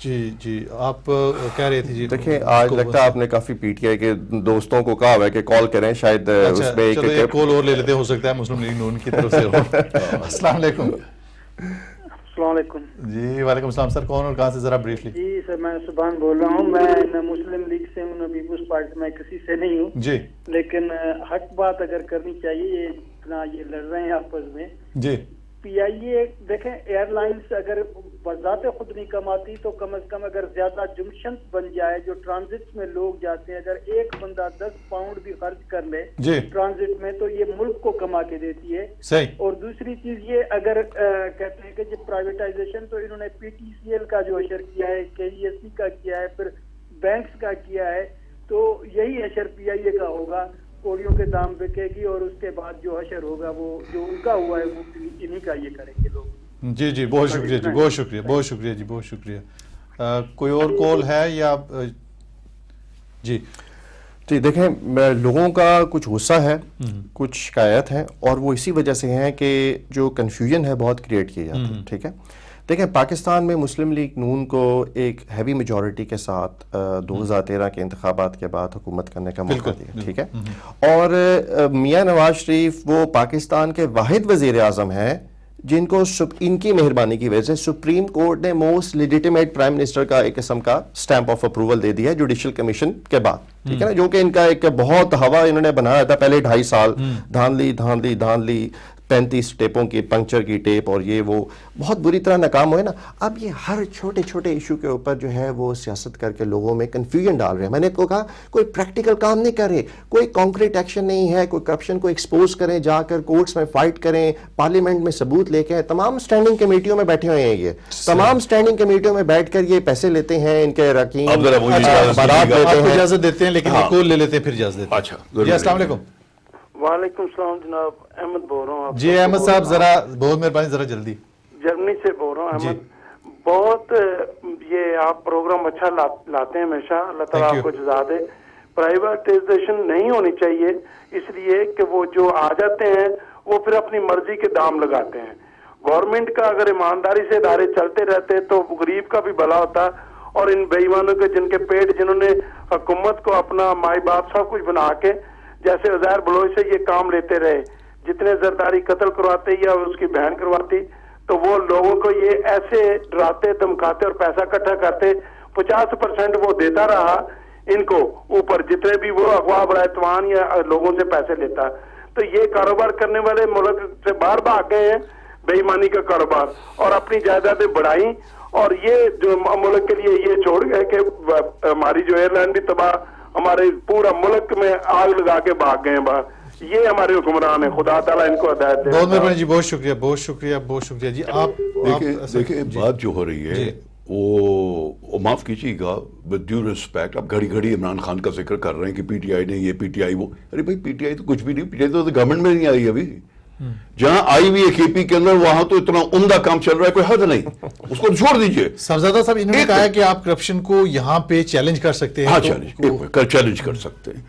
Speaker 1: جی آپ کہہ رہے تھے جی.
Speaker 2: دیکھیں آج لگتا ہے آپ نے کافی پی ٹی آئی کے دوستوں کو کہا ہوا ہے کہ کال کریں, شاید اس میں
Speaker 1: چلو ایک کال اور لے لیتے, ہو سکتا ہے مسلم لیگ نون کی طرف سے ہو. السلام علیکم.
Speaker 4: السلام علیکم.
Speaker 1: جی وعلیکم السلام سر, کون اور کہاں سے, ذرا بریفلی.
Speaker 4: جی سر میں سبحان بول رہا ہوں, میں نہ مسلم لیگ سے ہوں نہ پیپلز پارٹی, میں کسی سے نہیں ہوں
Speaker 1: جی,
Speaker 4: لیکن حق بات اگر کرنی چاہیے, یہ اتنا یہ لڑ رہے ہیں آپس میں.
Speaker 1: جی
Speaker 4: پی آئی اے دیکھیں ایئر لائنس اگر بذات خود نہیں کماتی تو کم از کم اگر زیادہ جنکشنز بن جائے جو ٹرانزٹ میں لوگ جاتے ہیں, اگر ایک بندہ 10 پاؤنڈ بھی خرچ کر لے ٹرانزٹ میں تو یہ ملک کو کما کے دیتی ہے.
Speaker 1: صحیح.
Speaker 4: اور دوسری چیز یہ اگر کہتے ہیں کہ جب پرائیویٹائزیشن تو انہوں نے پی ٹی سی ایل کا جو اشر کیا ہے, کے ای ایس سی کا کیا ہے, پھر بینکس کا کیا ہے, تو یہی اشر پی آئی اے کا ہوگا. کوڑیوں کے دام بکے گی اور اس کے بعد جو حشر ہوگا وہ جو ان کا ہوا ہے وہ انہی کا یہ کریں گے لوگ.
Speaker 1: جی بہت شکریہ جی, بہت شکریہ, بہت شکریہ جی, بہت شکریہ. کوئی اور کال ہے یا جی
Speaker 2: دیکھیں لوگوں کا کچھ غصہ ہے, کچھ شکایت ہے, اور وہ اسی وجہ سے ہیں کہ جو کنفیوژن ہے بہت کریٹ کی جاتی ہے. ٹھیک ہے, دیکھیں پاکستان میں مسلم لیگ نون کو ایک ہیوی میجورٹی کے ساتھ 2013 کے انتخابات کے بعد حکومت کرنے کا موقع دیا. ٹھیک ہے, اور میاں نواز شریف وہ پاکستان کے واحد وزیر اعظم ہیں جن کو ان کی مہربانی کی وجہ سے سپریم کورٹ نے موسٹ لیجیٹیمیٹ پرائم منسٹر کا ایک قسم کا سٹیمپ آف اپروول دے دیا ہے جوڈیشل کمیشن کے بعد. ٹھیک ہے نا, جو کہ ان کا ایک بہت ہوا انہوں نے بنایا تھا پہلے 2.5 سال, دھان لی 35 ٹیپوں کی پنکچر کی ٹیپ, اور یہ وہ بہت بری طرح ناکام ہوئے نا. اب یہ ہر چھوٹے چھوٹے ایشو کے اوپر جو ہے وہ سیاست کر کے لوگوں میں کنفیوژن ڈال رہے ہیں. میں نے کو کہا کوئی پریکٹیکل کام نہیں کر رہے, کوئی کانکریٹ ایکشن نہیں ہے, کوئی کرپشن کو ایکسپوز کریں, جا کر کورٹس میں فائٹ کریں, پارلیمنٹ میں ثبوت لے کے. تمام اسٹینڈنگ کمیٹیوں میں بیٹھے ہوئے ہیں, یہ تمام اسٹینڈنگ کمیٹیوں میں بیٹھ کر یہ پیسے لیتے ہیں ان کے رکین,
Speaker 1: اجازت دیتے ہیں لیکن ایک کال لے لیتے ہیں پھر اجازت دیتے ہیں.
Speaker 3: اچھا
Speaker 1: جی السلام علیکم.
Speaker 5: وعلیکم السلام جناب, احمد بول رہا ہوں.
Speaker 1: جی احمد صاحب ذرا بہت مہربانی, ذرا جلدی.
Speaker 5: جرمنی سے بول رہا ہوں احمد. بہت یہ آپ پروگرام اچھا لاتے ہیں ہمیشہ, اللہ تعالیٰ آپ کو جزا دے. پرائیویٹائزیشن نہیں ہونی چاہیے, اس لیے کہ وہ جو آ جاتے ہیں وہ پھر اپنی مرضی کے دام لگاتے ہیں. گورنمنٹ کا اگر ایمانداری سے ادارے چلتے رہتے تو غریب کا بھی بھلا ہوتا, اور ان بے ایمانوں کے جن کے پیٹ جنہوں نے حکومت کو اپنا مائی باپ سب کچھ بنا کے جیسے عزیر بلوچ سے یہ کام لیتے رہے, جتنے زرداری قتل کرواتے یا اس کی بہن کرواتی, تو وہ لوگوں کو یہ ایسے ڈراتے دھمکاتے اور پیسہ اکٹھا کرتے. 50% وہ دیتا رہا ان کو اوپر, جتنے بھی وہ اغوا برائتوان یا لوگوں سے پیسے لیتا. تو یہ کاروبار کرنے والے ملک سے باہر بھاگ گئے ہیں, بے ایمانی کا کاروبار, اور اپنی جائیدادیں بڑھائیں, اور یہ جو ملک کے لیے یہ چھوڑ گئے کہ ہماری جو ایئر لائن بھی تباہ, ہمارے پورا ملک میں آگ لگا کے بھاگ گئے ہیں باہر. یہ ہمارے حکمران ہیں, خدا تعالیٰ ان کو ہدایت دے.
Speaker 1: بہت مہربانی جی, بہت شکریہ, بہت شکریہ, بہت شکریہ جی. آپ
Speaker 3: دیکھیں بات جو ہو رہی ہے وہ معاف کیجیے گا ود ڈیو ریسپیکٹ, آپ گھڑی گھڑی عمران خان کا ذکر کر رہے ہیں کہ پی ٹی آئی نے یہ, پی ٹی آئی وہ. ارے بھائی پی ٹی آئی تو کچھ بھی نہیں, پی ٹی آئی تو گورنمنٹ میں نہیں آئی ابھی. جہاں آئی ہوئی ہے کے پی کے اندر وہاں تو اتنا عمدہ کام چل رہا ہے, کوئی حد نہیں, اس کو چھوڑ دیجئے.
Speaker 1: صاحبزادہ صاحب انہوں نے کہا ہے کہ آپ کرپشن کو یہاں پہ چیلنج کر سکتے ہیں.
Speaker 3: ہاں چیلنج کر سکتے ہیں.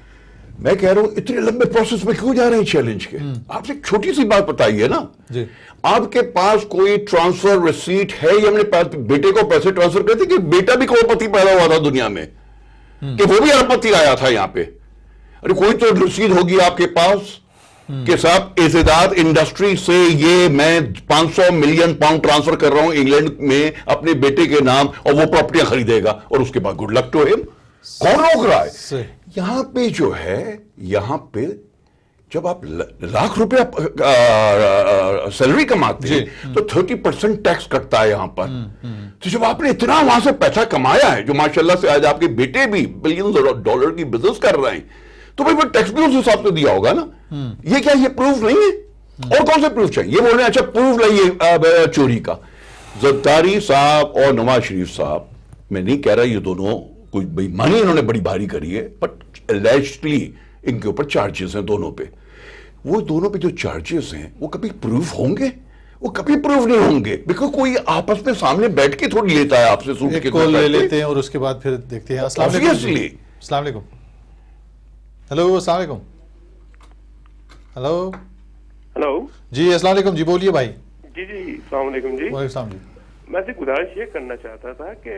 Speaker 3: میں کہہ رہا ہوں اتنے لمبے پروسیس میں کیوں جا رہے ہیں چیلنج کے. آپ سے ایک چھوٹی سی بات بتائیے نا, آپ کے پاس کوئی ٹرانسفر ریسیٹ ہے, یا ہم نے بیٹے کو پیسے ٹرانسفر کرتے کہ بیٹا بھی کروڑپتی پیدا ہوا تھا دنیا میں, کہ وہ بھی اربپتی آیا تھا یہاں پہ. ارے کوئی تو رسید ہوگی آپ کے پاس کہ صاحب اعتداد انڈسٹری سے یہ میں 500 ملین پاؤنڈ ٹرانسفر کر رہا ہوں انگلینڈ میں اپنے بیٹے کے نام, اور وہ پراپرٹیاں خریدے گا, اور اس کے بعد گڈ لک ٹو ہم. کون روک رہا ہے؟ یہاں پہ جو ہے, یہاں پہ جب آپ لاکھ روپیہ سیلری کماتے ہیں تو 30% ٹیکس کٹتا ہے یہاں پر. تو جب آپ نے اتنا وہاں سے پیسہ کمایا ہے, جو ماشاءاللہ سے آج آپ کے بیٹے بھی بلینز ڈالر کی بزنس کر رہے ہیں, تو بھائی وہ ٹیکس بھی اس حساب سے دیا ہوگا نا. یہ کیا یہ پروف نہیں ہے؟ اور کون سے پروف چاہیے؟ یہ بول رہے ہیں اچھا پروف لائیے چوری کا. زرداری صاحب اور نواز شریف صاحب, میں نہیں کہہ رہا یہ دونوں کوئی بےایمانی انہوں نے بڑی بھاری کری ہے, بٹ allegedly ان کے اوپر چارجز ہیں دونوں پہ. وہ دونوں پہ جو چارجز ہیں وہ کبھی پروف ہوں گے؟ وہ کبھی پروف نہیں ہوں گے, بیکاز کوئی آپس میں سامنے بیٹھ کے تھوڑی لیتا ہے آپ سے سوٹ کے.
Speaker 1: کال لے لیتے ہیں اور اس کے بعد پھر دیکھتے ہیں. السلام علیکم. السلام علیکم. ہلو السلام علیکم. ہلو
Speaker 6: ہلو
Speaker 1: جی السلام علیکم. جی بولیے بھائی.
Speaker 6: جی السلام علیکم. جی
Speaker 1: وعلیکم السلام. جی
Speaker 6: میں سے گزارش یہ کرنا چاہتا تھا کہ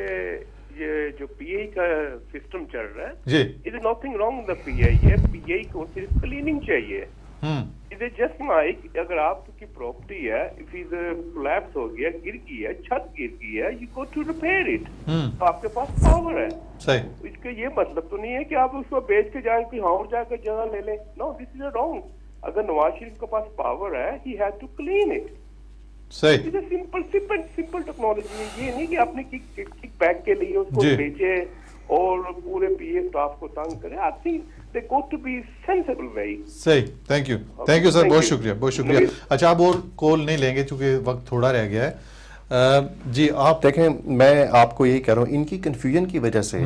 Speaker 6: یہ جو پی آئی کا سسٹم چل رہا ہے
Speaker 1: جی
Speaker 6: it is nothing wrong the P I ہے. پی آئی کو صرف کلیننگ چاہیے. اٹ از جسٹ لائک اگر آپ کی پراپرٹی ہے اف از کولیپس ہو گیا, گر گئی ہے, چھت گر گئی ہے, you go to repair it. تو آپ کے پاس پاور ہے.
Speaker 1: صحیح.
Speaker 6: اس کا یہ مطلب تو نہیں ہے کہ آپ اس کو بیچ کے جائیں کوئی اور جا کر جگہ لے لیں. No, this is wrong. اگر نواز شریف کے پاس پاور ہے he has to clean it.
Speaker 1: صحیح.
Speaker 6: سمپل ٹیکنالوجی ہے. یہ نہیں کہ آپ نے کک بیک کے لیے اس کو بیچے اور پورے پی اے اسٹاف کو تنگ کرے. I think they got to be sensible way.
Speaker 1: صحیح. تھینک یو سر, بہت شکریہ, بہت شکریہ. اچھا آپ اور کال نہیں لیں گے چونکہ وقت تھوڑا رہ گیا ہے. جی آپ
Speaker 2: دیکھیں, میں آپ کو یہی کہہ رہا ہوں, ان کی کنفیوژن کی وجہ سے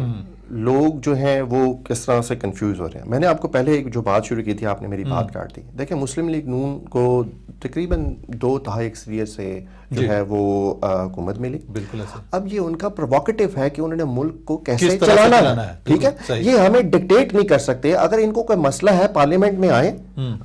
Speaker 2: لوگ جو ہیں وہ کس طرح سے کنفیوز ہو رہے ہیں. میں نے آپ کو پہلے ایک جو بات شروع کی تھی, آپ نے میری بات کاٹ دی. دیکھیں, مسلم لیگ نون کو تقریباً 2/3 اکثریت سے جو ہے وہ حکومت ملی.
Speaker 1: بالکل ایسا.
Speaker 2: اب یہ ان کا پرووکیٹو ہے کہ انہوں نے ملک کو کیسے چلانا ہے. ٹھیک ہے, یہ ہمیں ڈکٹیٹ نہیں کر سکتے. اگر ان کو کوئی مسئلہ ہے پارلیمنٹ میں آئیں,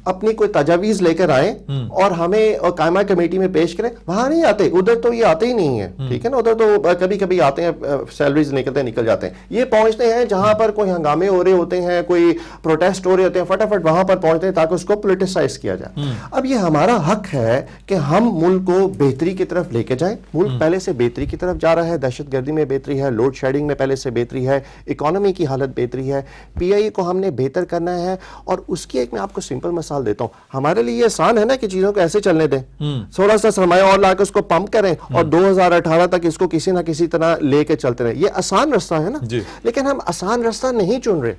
Speaker 2: اپنی کوئی تجاویز لے کر آئیں اور ہمیں قائمہ کمیٹی میں پیش کریں. وہاں نہیں آتے, ادھر تو یہ آتے ہی نہیں ہیں. ٹھیک ہے نا, ادھر تو کبھی کبھی آتے ہیں, سیلریز نکل جاتے ہیں. یہ پہنچتے ہیں جہاں پر کوئی ہنگامے ہو رہے ہوتے ہیں, کوئی پروٹیسٹ ہو رہے ہوتے ہیں, فٹافٹ وہاں پر پہنچتے ہیں تاکہ اس کو پولیٹیسائز کیا جائے. اب یہ ہمارا حق ہے کہ ہم ملک کو بہتری کی طرف لے کے جائیں. ملک پہلے سے بہتری کی طرف جا رہا ہے. دہشت گردی میں بہتری ہے, لوڈ شیڈنگ میں پہلے سے بہتری ہے, اکانومی کی حالت بہتری ہے. پی آئی کو ہم نے بہتر کرنا ہے. اور اس کی ایک میں آپ کو سمپل مثال دیتا ہوں. ہمارے لیے یہ آسان ہے نا کہ چیزوں کو ایسے چلنے دیں, تھوڑا سا سرمایہ اور لا کے اس کو پمپ کریں اور 2018 تک اس کو کسی نہ کسی طرح لے کے چلتے رہیں. یہ آسان راستہ ہے نا. لیکن ہم آسان راستہ نہیں چن رہے,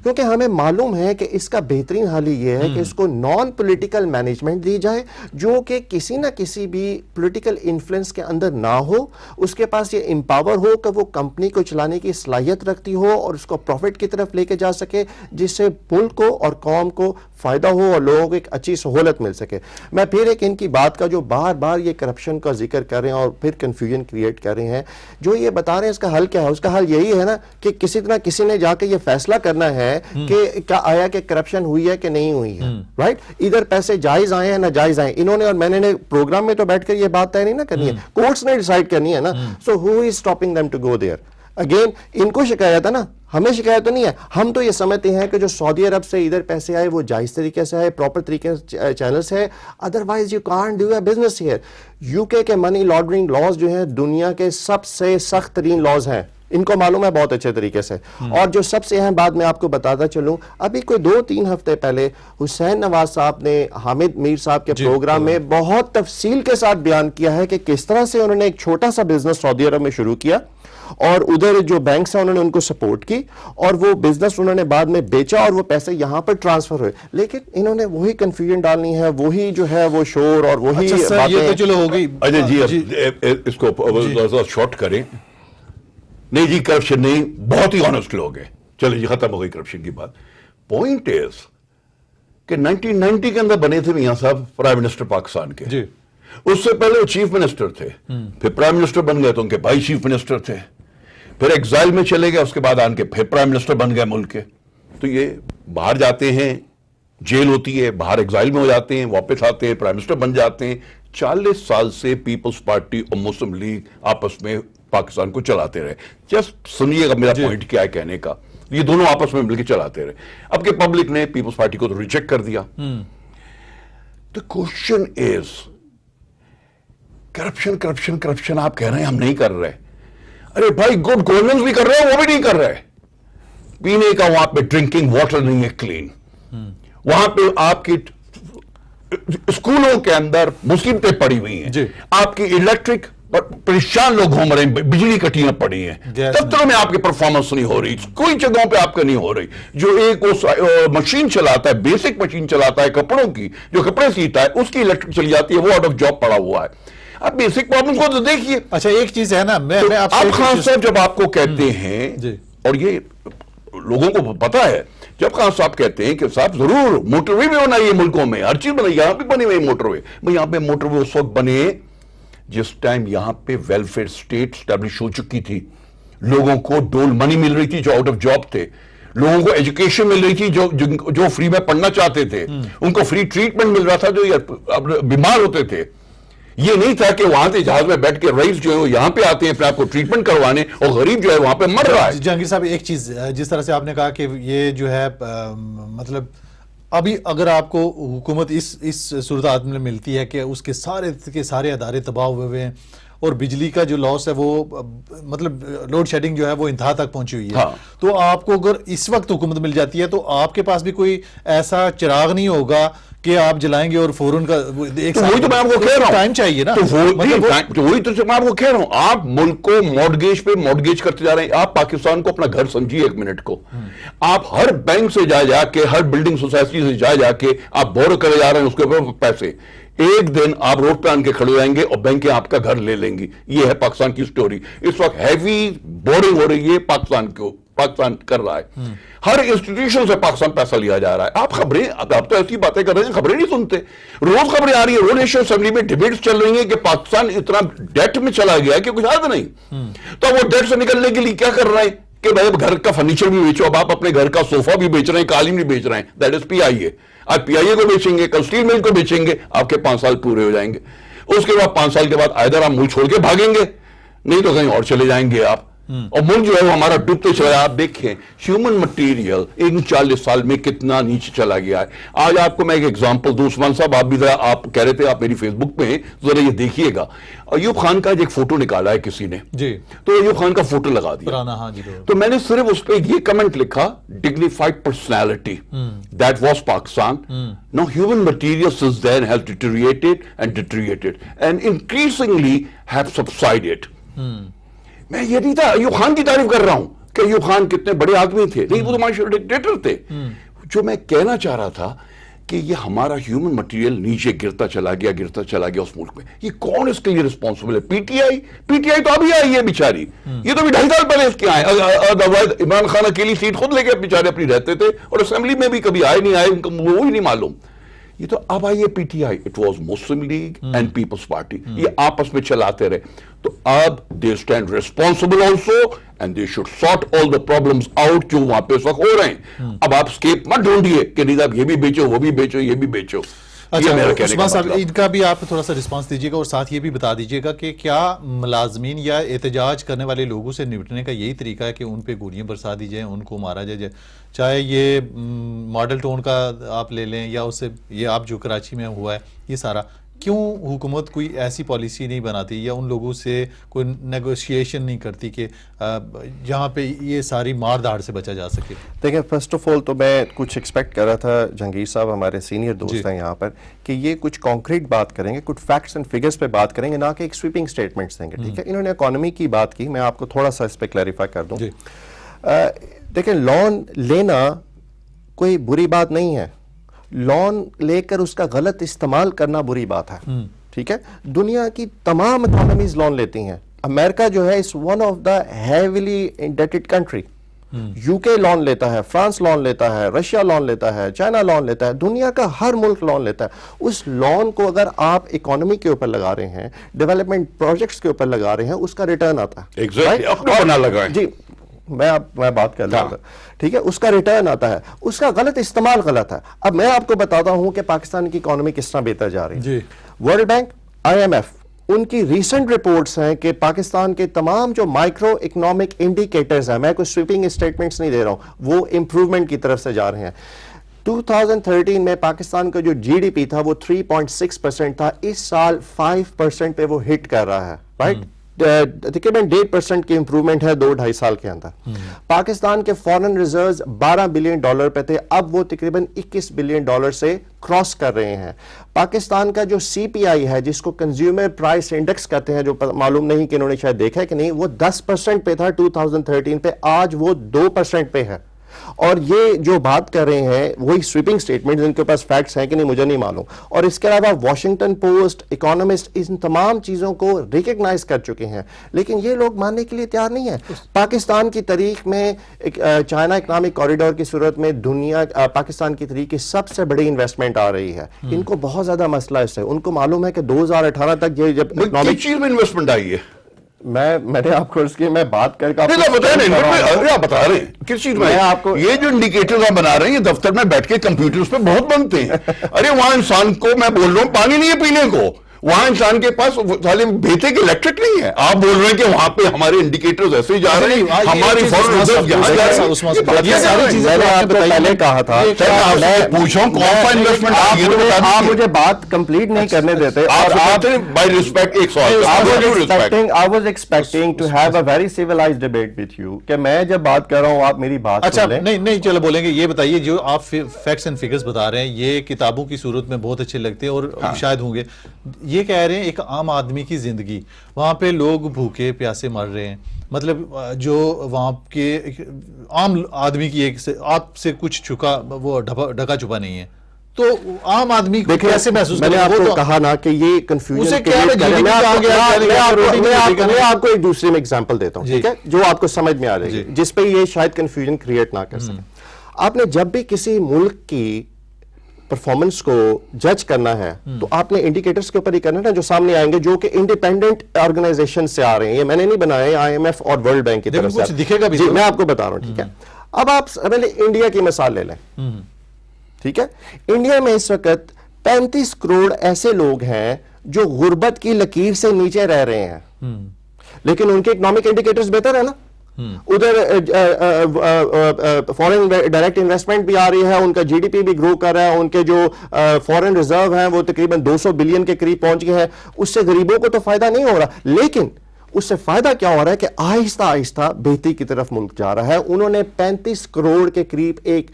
Speaker 2: کیونکہ ہمیں معلوم ہے کہ اس کا بہترین حل یہ ہے کہ اس کو نان پولیٹیکل مینجمنٹ دی جائے, جو کہ کسی نہ کسی بھی پولیٹیکل انفلوئنس کے اندر نہ ہو. اس کے پاس یہ امپاور ہو کہ وہ کمپنی کو چلانے کی صلاحیت رکھتی ہو اور اس کو پروفٹ کی طرف لے کے جا سکے, جس سے ملک کو اور قوم کو فائدہ ہو اور لوگوں کو ایک اچھی سہولت مل سکے. میں پھر ایک ان کی بات کا جو بار بار یہ کرپشن کا ذکر کر رہے ہیں اور پھر کنفیوژن کریٹ کر رہے ہیں, جو یہ بتا رہے ہیں اس کا حل کیا ہے. اس کا حل یہی ہے نا کہ کسی طرح کسی نے جا کے یہ فیصلہ کرنا ہے کہ کیا آیا کہ کرپشن ہوئی ہے کہ نہیں ہوئی ہے. رائٹ, ادھر پیسے جائز آئے ہیں نہ جائز آئے, انہوں نے اور میں نے پروگرام میں تو بیٹھ کر یہ بات طے نہیں نا کرنی ہے, کورٹس نے ڈیسائیڈ کرنی ہے نا. So who is stopping them to go there. Again ان کو شکایت ہے نا, ہمیں شکایت تو نہیں ہے. ہم تو یہ سمجھتے ہیں کہ جو سعودی عرب سے ادھر پیسے آئے وہ جائز طریقے سے آئے, پراپر طریقے سے چینل سے ہے. Otherwise you can't do a business here. U K money laundering laws جو ہیں دنیا کے سب سے سخت ترین لاز ہیں, ان کو معلوم ہے بہت اچھے طریقے سے. اور جو سب سے اہم بات میں آپ کو بتاتا چلوں, ابھی کوئی 2-3 ہفتے پہلے حسین نواز صاحب نے حامد میر صاحب کے پروگرام میں بہت تفصیل کے ساتھ بیان کیا ہے کہ کس طرح سے انہوں نے ایک چھوٹا سا بزنس سعودی عرب میں شروع کیا اور ادھر جو بینکس ہیں انہوں نے ان کو سپورٹ کی اور وہ بزنس انہوں نے بعد میں بیچا اور وہ پیسے یہاں پر ٹرانسفر ہوئے. لیکن انہوں نے وہی کنفیوژن ڈالنی ہے, وہی جو ہے وہ شور اور وہی
Speaker 1: یہ تو چلو ہو گئی.
Speaker 3: جی اس کو شارٹ کریں. نہیں جی کرپشن نہیں, بہت ہی آنےسٹ لوگ ہیں. چلے جی ختم ہو گئی کرپشن کی بات. پوائنٹ از کہ 1990 کے اندر بنے تھے میاں صاحب پرائم منسٹر پاکستان کے.
Speaker 1: جی
Speaker 3: اس سے پہلے وہ چیف منسٹر تھے, پھر پرائم منسٹر بن گئے تو ان کے بھائی چیف منسٹر تھے, پھر ایگزائل میں چلے گئے, اس کے بعد آن کے پھر پرائم منسٹر بن گئے ملک کے. تو یہ باہر جاتے ہیں, جیل ہوتی ہے, باہر ایگزائل میں ہو جاتے ہیں, واپس آتے ہیں, پرائم منسٹر بن جاتے ہیں. 40 سال سے پیپلز پارٹی اور مسلم لیگ آپس میں پاکستان کو چلاتے رہے. جسٹ سنیے گا میرا پوائنٹ کیا ہے کہنے کا. یہ دونوں آپس میں مل کے چلاتے رہے. اب کہ پبلک نے پیپلز پارٹی کو تو ریجیکٹ کر دیا. The question is corruption corruption corruption آپ کہہ رہے ہیں ہم نہیں کر رہے. ارے بھائی گڈ گورننس بھی کر رہے ہیں, وہ بھی نہیں کر رہے. پینے کا وہاں پہ ڈرنکنگ واٹر نہیں ہے کلین. وہاں پہ آپ کی اسکولوں کے اندر مصیبتیں پڑی ہوئی ہیں. آپ کی الیکٹرک پریشان لوگ گھوم رہے ہیں, بجلی کٹیاں پڑی ہیں, دفتروں میں آپ کی پرفارمنس نہیں ہو رہی, کوئی جگہوں پہ آپ کا نہیں ہو رہی. جو ایک مشین چلاتا ہے, بیسک مشین چلاتا ہے کپڑوں کی, جو کپڑے سیتا ہے, اس کی الیکٹرک چلی جاتی ہے, وہ آؤٹ آف جاب پڑا ہوا ہے. اب بیسک پرابلم کو تو دیکھیے.
Speaker 1: اچھا ایک چیز ہے نا, میں
Speaker 3: آپ خان صاحب جب آپ کو کہتے ہیں, اور یہ لوگوں کو پتا ہے, جب خان صاحب کہتے ہیں کہ صاحب ضرور موٹر وے بھی ہونا یہ ملکوں میں, ہر چیز بنائی, یہاں بھی بنی ہوئی موٹر وے. یہاں پہ موٹر وے اس وقت بنے جس ٹائم یہاں پہ ویلفیئر اسٹیٹ اسٹیبلش ہو چکی تھی, لوگوں کو ڈول منی مل رہی تھی جو آؤٹ آف جاب تھے, لوگوں کو ایجوکیشن مل رہی تھی جو فری میں پڑھنا چاہتے تھے, ان کو فری ٹریٹمنٹ مل رہا تھا جو بیمار ہوتے تھے. یہ نہیں تھا کہ وہاں سے جہاز میں بیٹھ کے رئیس جو ہے وہ یہاں پہ آتے ہیں اپنے آپ کو ٹریٹمنٹ کروانے اور غریب جو ہے وہاں پہ مر رہا ہے.
Speaker 1: جہانگیر صاحب ایک چیز جس طرح سے آپ نے کہا کہ یہ جو ہے مطلب ابھی اگر آپ کو حکومت اس صورتحال میں ملتی ہے کہ اس کے سارے ادارے تباہ ہوئے ہیں اور بجلی کا جو لاس ہے وہ مطلب لوڈ شیڈنگ جو ہے وہ انتہا تک پہنچی ہوئی ہے, تو آپ کو اگر اس وقت حکومت مل جاتی ہے تو آپ کے پاس بھی کوئی ایسا چراغ نہیں ہوگا کہ آپ جلائیں گے اور فوراً کا ایک
Speaker 3: وہی تو میں آپ کو کہہ رہا ہوں,
Speaker 1: ٹائم چاہیے نا.
Speaker 3: وہی تو میں آپ کو کہہ رہا ہوں, آپ ملک کو مارگیج پہ مارگیج کرتے جا رہے ہیں. آپ پاکستان کو اپنا گھر سمجھیے ایک منٹ کو. آپ ہر بینک سے جا کے, ہر بلڈنگ سوسائٹی سے جا کے آپ بورو کرے جا رہے ہیں اس کے اوپر پیسے. ایک دن آپ روڈ پہ آن کے کھڑے جائیں گے اور بینکیں آپ کا گھر لے لیں گی. یہ ہے پاکستان کی سٹوری. اس وقت ہیوی بورنگ ہو رہی ہے پاکستان کر رہا ہے. ہر انسٹیٹیوشن سے پاکستان پیسہ لیا جا رہا ہے. آپ خبریں, آپ تو ایسی باتیں کر رہے ہیں, خبریں نہیں سنتے. روز خبریں آ رہی ہیں, روز نیشنل اسمبلی میں ڈیبیٹس چل رہی ہیں کہ پاکستان اتنا ڈیٹ میں چلا گیا کہ کچھ حد نہیں. تو وہ ڈیٹ سے نکلنے کے لیے کیا کر رہے ہیں کہ بھائی گھر کا فرنیچر بھی بیچو. اب آپ اپنے گھر کا صوفہ بھی بیچ رہے ہیں, قالین بھی بیچ رہے ہیں. دیٹ از پی آئی اے. آج پی آئی اے کو بیچیں گے, کل اسٹیل مل کو بیچیں گے, آپ کے 5 سال پورے ہو جائیں گے. اس کے بعد 5 سال کے بعد آئدر آپ ملک چھوڑ کے بھاگیں گے, نہیں تو کہیں اور چلے جائیں گے آپ. اور ملک جو ہے وہ ہمارا ڈوبتے چلا گیا. آپ دیکھیں ہیومن مٹیریل 40 سال میں کتنا نیچے چلا گیا ہے. آج آپ کو میں ایک ایگزامپل دوں. عثمان صاحب آپ بھی ذرا, آپ کہہ رہے تھے آپ میری فیس بک پہ ہیں, ذرا یہ دیکھیے گا. ایوب خان کا ایک فوٹو نکالا ہے کسی نے جی, تو ایوب خان کا فوٹو لگا دیا. تو میں نے صرف اس پہ یہ کمنٹ لکھا, dignified personality, that was Pakistan. No human material since then has deteriorated and increasingly have subsided. میں یہ نہیں تھا ایوب خان کی تعریف کر رہا ہوں کہ ایوب خان کتنے بڑے آدمی تھے, نہیں, وہ تو معاشرے ڈکٹیٹر تھے. جو میں کہنا چاہ رہا تھا کہ یہ ہمارا ہیومن مٹیریل نیچے گرتا چلا گیا اس ملک میں. یہ کون اس کے لیے رسپانسبل ہے؟ پی ٹی آئی تو ابھی آئی ہے بیچاری. یہ تو بھی 2.5 سال پہلے اس کے آئے. ادروائز عمران خان اکیلی سیٹ خود لے کے بیچارے اپنی رہتے تھے اور اسمبلی میں بھی کبھی آئے نہیں آئے, ان کو وہ ہی نہیں معلوم. یہ تو اب آئی ہے P T I. It was Muslim League and Peoples Party. یہ آپس میں چلاتے رہے. تو اب they stand responsible also and they should sort all the problems out جو وہاں پہ اس وقت ہو رہے ہیں. اب آپ اسکیپ مت ڈھونڈیے کہ نہیں صاحب یہ بھی بیچو, وہ بھی بیچو, یہ بھی بیچو.
Speaker 1: عثمان صاحب ان کا بھی آپ تھوڑا سا رسپانس دیجیے گا اور ساتھ یہ بھی بتا دیجیے گا کہ کیا ملازمین یا احتجاج کرنے والے لوگوں سے نمٹنے کا یہی طریقہ ہے کہ ان پہ گولیاں برسا دی جائیں, ان کو مارا جائے, چاہے یہ ماڈل ٹاؤن کا آپ لے لیں یا اس سے یہ آپ جو کراچی میں ہوا ہے, یہ سارا کیوں حکومت کوئی ایسی پالیسی نہیں بناتی یا ان لوگوں سے کوئی نیگوشیشن نہیں کرتی کہ جہاں پہ یہ ساری مار دھاڑ سے بچا جا سکے؟
Speaker 2: دیکھیں فرسٹ آف آل تو میں کچھ ایکسپیکٹ کر رہا تھا, جہانگیر صاحب ہمارے سینئر دوست ہیں یہاں پر, کہ یہ کچھ کانکریٹ بات کریں گے, کچھ فیکٹس اینڈ فگرز پہ بات کریں گے, نہ کہ ایک سویپنگ سٹیٹمنٹس دیں گے. ٹھیک ہے, انہوں نے اکانومی کی بات کی, میں آپ کو تھوڑا سا اس پہ کلیریفائی کر دوں. دیکھیں لون لینا کوئی بری بات نہیں ہے, لون لے کر اس کا غلط استعمال کرنا بری بات ہے. ٹھیک ہے, دنیا کی تمام اکانومیز لون لیتی ہیں. امریکہ جو ہے is one of the heavily indebted country. U K loan لیتا ہے, فرانس لون لیتا ہے, رشیا لون لیتا ہے, چائنا لون لیتا ہے, دنیا کا ہر ملک لون لیتا ہے. اس لون کو اگر آپ اکانومی کے اوپر لگا رہے ہیں, ڈیولپمنٹ پروجیکٹس کے اوپر لگا رہے ہیں, اس کا ریٹرن آتا ہے. جی میں بات کر رہا ہوں, ٹھیک ہے, اس کا ریٹرن آتا ہے, اس کا غلط استعمال غلط ہے. اب میں آپ کو بتاتا ہوں کہ پاکستان کی اکانومی کس طرح بہتر جا رہی ہے. ورلڈ بینک, آئی ایم ایف, ان کی ریسنٹ رپورٹس ہیں کہ پاکستان کے تمام جو مائکرو اکنامک انڈیکیٹرز ہیں, میں کوئی سویپنگ اسٹیٹمنٹس نہیں دے رہا ہوں, وہ امپروومنٹ کی طرف سے جا رہے ہیں. 2013 میں پاکستان کا جو جی ڈی پی تھا وہ 3.6% تھا, اس سال 5% پہ وہ ہٹ کر رہا ہے. رائٹ, تقریباً 1.5% کی امپروومنٹ ہے 2-2.5 سال کے اندر. پاکستان کے فورن ریزروز $12 بلین پہ تھے, اب وہ تقریباً $21 بلین سے کراس کر رہے ہیں. پاکستان کا جو سی پی آئی ہے, جس کو کنزیومر پرائس انڈیکس کہتے ہیں, جو معلوم نہیں کہ انہوں نے شاید دیکھا ہے کہ نہیں, وہ 10% پہ تھا 2013 پہ, آج وہ 2% پہ ہے. اور یہ جو بات کر رہے ہیں وہی سویپنگ سٹیٹمنٹ, جن کے پاس فیکٹس ہیں کہ نہیں مجھے نہیں معلوم. اور اس کے علاوہ واشنگٹن پوسٹ, اکانومسٹ ان تمام چیزوں کو ریکگنائز کر چکے ہیں, لیکن یہ لوگ ماننے کے لیے تیار نہیں ہیں. پاکستان کی تاریخ میں چائنا اکنامک کوریڈور کی صورت میں دنیا پاکستان کی تاریخ کی سب سے بڑی انویسٹمنٹ آ رہی ہے. ان کو بہت زیادہ مسئلہ اس سے, ان کو معلوم ہے کہ 2018 تک یہ جب
Speaker 3: اکنامک چیز میں انویسٹمنٹ آئی ہے,
Speaker 2: میں نے آپ کو اس کی میں بات کر کے
Speaker 3: بتا رہے ہیں کس چیز میں آپ کو یہ جو انڈیکیٹر آپ بنا رہے ہیں, یہ دفتر میں بیٹھ کے کمپیوٹرز پہ بہت بنتے ہیں. ارے وہاں انسان کو میں بول رہا ہوں پانی نہیں ہے پینے کو, وہاں انسان کے پاس بھیجے کہ الیکٹرک نہیں ہے. آپ بول رہے ہیں کہ وہاں پہ ہمارے انڈیکیٹرز ایسے جا رہے ہیں, ہماری فورن ریزرو یہاں جا رہے ہیں.
Speaker 2: یہ ساری چیزیں میں آپ کو پہلے کہا تھا.
Speaker 3: میں پوچھ رہا ہوں کون سا انویسٹمنٹ,
Speaker 2: آپ مجھے بات کمپلیٹ نہیں کرنے دیتے.
Speaker 3: بائی ریسپیکٹ ایک سوال,
Speaker 2: I was expecting to have a very civilized debate with you کہ میں جب بات کر رہا ہوں آپ میری بات
Speaker 1: اچھا
Speaker 2: سن لیں.
Speaker 1: نہیں چلو بولیں گے. یہ بتائیے جو آپ فیکٹس اینڈ فگرز بتا رہے ہیں یہ کتابوں کی صورت میں بہت اچھے لگتے ہیں اور شاید ہوں گے. یہ کہہ رہے ہیں ایک عام آدمی کی زندگی, وہاں پہ لوگ بھوکے پیاسے مر رہے ہیں, مطلب جو وہاں کے عام آدمی کی ایک آپ سے کچھ چھکا وہ ڈھکا چھپا نہیں ہے, تو عام آدمی کو کیسے محسوس
Speaker 2: میں نے آپ کو کہا نا کہ یہ کنفیوژن, میں آپ کو ایک دوسرے میں ایگزامپل دیتا ہوں, ٹھیک ہے, جو آپ کو سمجھ میں آ رہی ہے, جس پہ یہ شاید کنفیوژن کریٹ نہ کر سکے. آپ نے جب بھی کسی ملک کی پرفارمنس کو جج کرنا ہے تو آپ نے انڈیکیٹرز کے اوپر ہی کرنا ہے جو سامنے آئیں گے, جو کہ انڈیپینڈنٹ آرگنائزیشن سے آ رہے ہیں. یہ میں نے نہیں بنایا, آئی ایم ایف اور ورلڈ بینک کی طرف سے
Speaker 1: دکھے گا بھی.
Speaker 2: میں آپ کو بتا رہا ہوں, ٹھیک ہے. اب آپ پہلے انڈیا کی مثال لے لیں, ٹھیک ہے. انڈیا میں اس وقت 35 کروڑ ایسے لوگ ہیں جو غربت کی لکیر سے نیچے رہ رہے ہیں, لیکن ان کے اکنامک انڈیکیٹرز بہتر ہے نا. ادھر فورن ڈائریکٹ انویسٹمنٹ بھی آ رہی ہے, ان کا جی ڈی پی بھی گرو کر رہا ہے, ان کے جو فورن ریزرو ہیں وہ تقریباً 200 بلین کے قریب پہنچ گئے ہیں. اس سے غریبوں کو تو فائدہ نہیں ہو رہا, لیکن اس سے فائدہ کیا ہو رہا ہے کہ آہستہ آہستہ بہتری کی طرف ملک جا رہا ہے. انہوں نے 35 کروڑ کے قریب ایک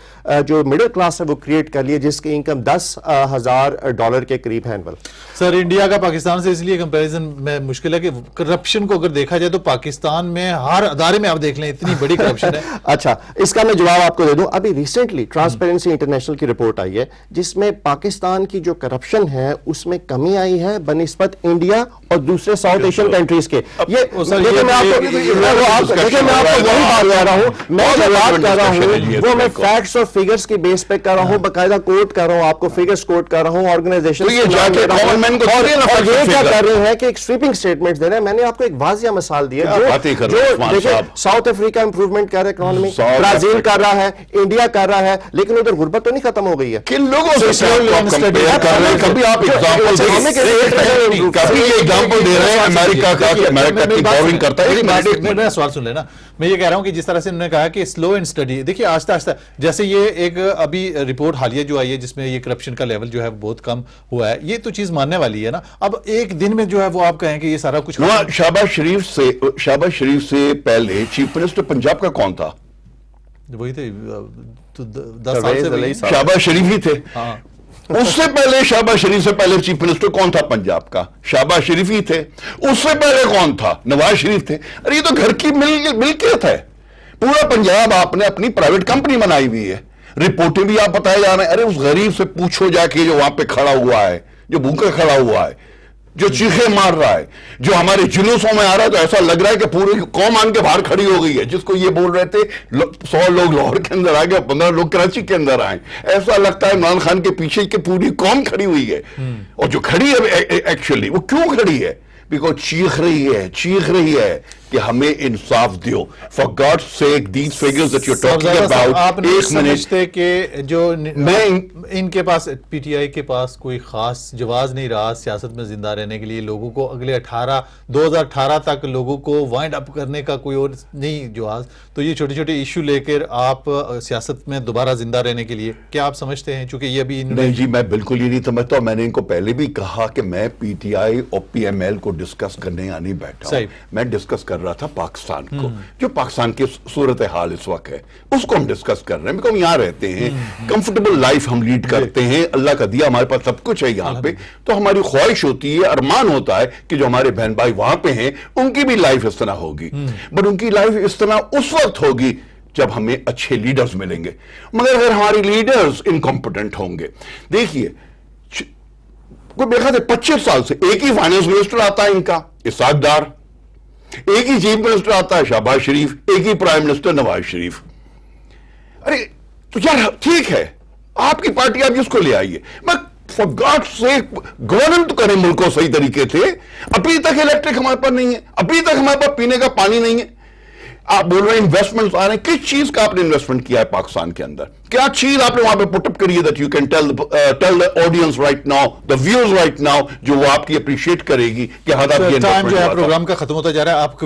Speaker 2: جو مڈل کلاس ہے وہ کریٹ کر لیا, جس کی انکم $10,000 کے قریب ہے اینول.
Speaker 1: سر انڈیا کا پاکستان سے اس لیے کمپیریزن میں مشکل ہے کہ کرپشن کو اگر دیکھا جائے تو پاکستان میں ہر ادارے میں آپ دیکھ لیں اتنی بڑی کرپشن ہے.
Speaker 2: اچھا, اس کا میں جواب آپ کو دے دوں. ابھی ریسنٹلی ٹرانسپیرنسی انٹرنیشنل کی رپورٹ آئی ہے جس میں پاکستان کی جو کرپشن ہے اس میں کمی آئی ہے بنسبت انڈیا اور دوسرے ساؤتھ ایشین کنٹریز کے. میں آپ کو وہی بات کر رہا ہوں, میں جو بات کر رہا ہوں وہ میں فیکٹس اور فگرز کی بیس پہ کر رہا ہوں, باقاعدہ کوٹ کر رہا ہوں, آپ کو فگرز کوٹ کر رہا ہوں, آرگنائزیشن اور یہ کیا کر رہے ہیں کہ ایک سویپنگ سٹیٹمنٹ دے رہے ہیں. میں نے آپ کو ایک واضح مثال دی ہے, جو ساؤتھ افریقہ امپروومنٹ کر رہا ہے اکنامی, برازیل کر رہا ہے, انڈیا کر رہا ہے, لیکن ادھر غربت تو نہیں ختم ہو گئی ہے.
Speaker 3: کن لوگوں سے کبھی آپ ایگزامپل دے رہے ہیں امریکہ کا کہ امریکہ کی بورنگ کرتا ہے.
Speaker 1: میرا سوال سن لینا. میں یہ کہہ رہا ہوں کہ جس طرح سے انہوں نے کہا کہ سلو اینڈ اسٹڈی, دیکھیے آہستہ آہستہ, جیسے یہ ایک ابھی رپورٹ حالیہ جو آئی ہے جس میں یہ کرپشن کا لیول جو ہے بہت کم ہوا ہے, یہ تو چیز ماننے والی ہے نا. اب ایک دن میں جو ہے وہ آپ کہیں کہ یہ سارا کچھ
Speaker 3: شہباز شریف سے پہلے چیف منسٹر پنجاب کا کون تھا؟
Speaker 1: وہی تھے 10 سال سے
Speaker 3: شہباز شریف ہی تھے. اس سے پہلے شہباز شریف سے پہلے چیف منسٹر کون تھا پنجاب کا؟ شہباز شریف ہی تھے. اس سے پہلے کون تھا؟ نواز شریف تھے. ارے یہ تو گھر کی ملکیت ہے. پورا پنجاب آپ نے اپنی پرائیویٹ کمپنی بنائی ہوئی ہے. رپورٹیں بھی آپ بتائے جا رہے ہیں. ارے اس غریب سے پوچھو جا کے جو وہاں پہ کھڑا ہوا ہے, جو بھوکا کھڑا ہوا ہے, جو چیخے مار رہا ہے, جو ہمارے جلوسوں میں آ رہا ہے, تو ایسا لگ رہا ہے کہ پوری قوم آن کے باہر کھڑی ہو گئی ہے. جس کو یہ بول رہے تھے 100 لوگ لاہور کے اندر آ گئے, 15 لوگ کراچی کے اندر آئے, ایسا لگتا ہے عمران خان کے پیچھے کہ پوری قوم کھڑی ہوئی ہے. اور جو کھڑی ہے ایکچولی وہ کیوں کھڑی ہے؟ بیکاز چیخ رہی ہے کہ ہمیں انصاف دیو. For God's sake, these figures that you're talking about,
Speaker 1: آپ نہیں سمجھتے کہ جو ان کے پاس پی ٹی آئی کے پاس کوئی خاص جواز نہیں رہا سیاست میں زندہ رہنے کے لیے, لوگوں کو اگلے 2018 تک لوگوں کو وائنڈ اپ کرنے کا کوئی اور نہیں جواز, تو یہ چھوٹے چھوٹے ایشو لے کر آپ سیاست میں دوبارہ زندہ رہنے کے لیے کیا آپ سمجھتے ہیں؟ چونکہ یہ ابھی
Speaker 3: نہیں جی, میں بالکل یہ نہیں سمجھتا. میں نے ان کو پہلے بھی کہا کہ میں پی ٹی آئی اور پی ایم ایل کو ڈسکس کرنے نہیں بیٹھا ہوں. میں ڈسکس کر رہا تھا پاکستان کو, جو پاکستان کی صورتحال اس وقت ہے اس کو ہم ڈسکس کر رہے ہیں. ہم یہاں رہتے ہیں, کمفرٹیبل لائف ہم لیڈ کرتے ہیں, اللہ کا دیا ہمارے پاس سب کچھ ہے یہاں پہ, تو ہماری خواہش ہوتی ہے, ارمان ہوتا ہے کہ جو ہمارے بہن بھائی وہاں پہ ہیں ان کی بھی لائف اس طرح ہوگی. بٹ ان کی لائف اس طرح اس وقت ہوگی جب ہمیں اچھے لیڈرز ملیں گے. مگر اگر ہماری لیڈرز انکمپٹنٹ ہوں گے, دیکھیے کوئی میرے خیال سے 25 سال سے ایک ہی فائنانس منسٹر آتا ہے ان کا اسحاق ڈار, ایک ہی چیف منسٹر آتا ہے شہباز شریف, ایک ہی پرائم منسٹر نواز شریف. ارے تو یار ٹھیک ہے, آپ کی پارٹی آپ جس کو لے آئیے, میں فار گاڈ سیک گورنر تو کریں ملک کو صحیح طریقے سے. ابھی تک الیکٹرک ہمارے پاس نہیں ہے, ابھی تک ہمارے پاس پینے کا پانی نہیں ہے. آپ بول رہے ہیں انویسٹمنٹ آ رہے ہیں, کس چیز کا آپ نے انویسٹمنٹ کیا ہے پاکستان کے اندر؟ کیا چیز آپ نے وہاں پہ پٹ اپ کری ہے that you can tell the audience right now, the viewers right now, جو وہ آپ کی اپریشیٹ کرے گی کہ ہاں آپ یہ
Speaker 1: ٹائم جو ہے
Speaker 3: انویسٹمنٹ
Speaker 1: پروگرام کا ختم ہوتا جا رہا ہے, آپ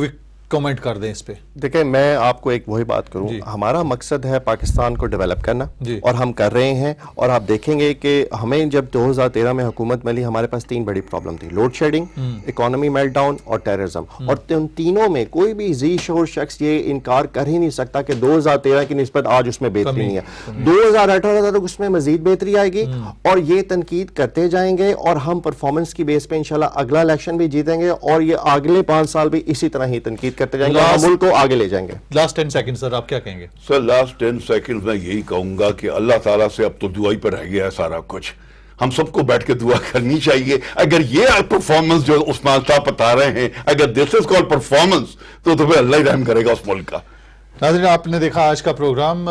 Speaker 1: کمنٹ کر دیں اس پہ.
Speaker 2: دیکھیں میں آپ کو ایک وہی بات کروں, ہمارا مقصد ہے پاکستان کو ڈیولپ کرنا, اور ہم کر رہے ہیں. اور آپ دیکھیں گے کہ ہمیں جب 2013 میں حکومت ملی, ہمارے پاس 3 بڑی پرابلم تھی: load shedding, economy melt down اور ٹیررزم. اور ان تینوں میں کوئی بھی ذی شعور شخص یہ انکار کر ہی نہیں سکتا کہ 2013 کی نسبت آج اس میں بہتری نہیں ہے. 2018 تک اس میں مزید بہتری آئے گی, اور یہ تنقید کرتے جائیں گے, اور ہم پرفارمنس کی بیس پہ انشاءاللہ اگلا الیکشن بھی جیتیں گے, اور یہ اگلے 5 سال بھی اسی طرح ہی تنقید کرتے جائیں گے, اور ملک کو آگے لے جائیں گے.
Speaker 1: لاسٹ 10 سیکنڈ سر, آپ کیا کہیں گے؟
Speaker 3: سر لاسٹ 10 سیکنڈ میں یہی کہوں گا کہ اللہ تعالیٰ سے اب تو دعا ہی پہ رہ گیا ہے سارا کچھ. ہم سب کو بیٹھ کے دعا کرنی چاہیے. اگر یہ پرفارمنس جو عثمان صاحب بتا رہے ہیں, اگر دس از کال پرفارمنس, تو پھر اللہ ہی رحم کرے گا اس ملک کا.
Speaker 1: ناظرین, آپ نے دیکھا آج کا پروگرام.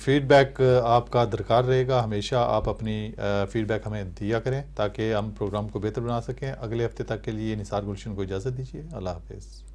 Speaker 1: فیڈ بیک آپ کا درکار رہے گا, ہمیشہ آپ اپنی فیڈ بیک ہمیں دیا کریں تاکہ ہم پروگرام کو بہتر بنا سکیں. اگلے ہفتے تک کے لیے نثار گلشن کو اجازت دیجیے. اللہ حافظ.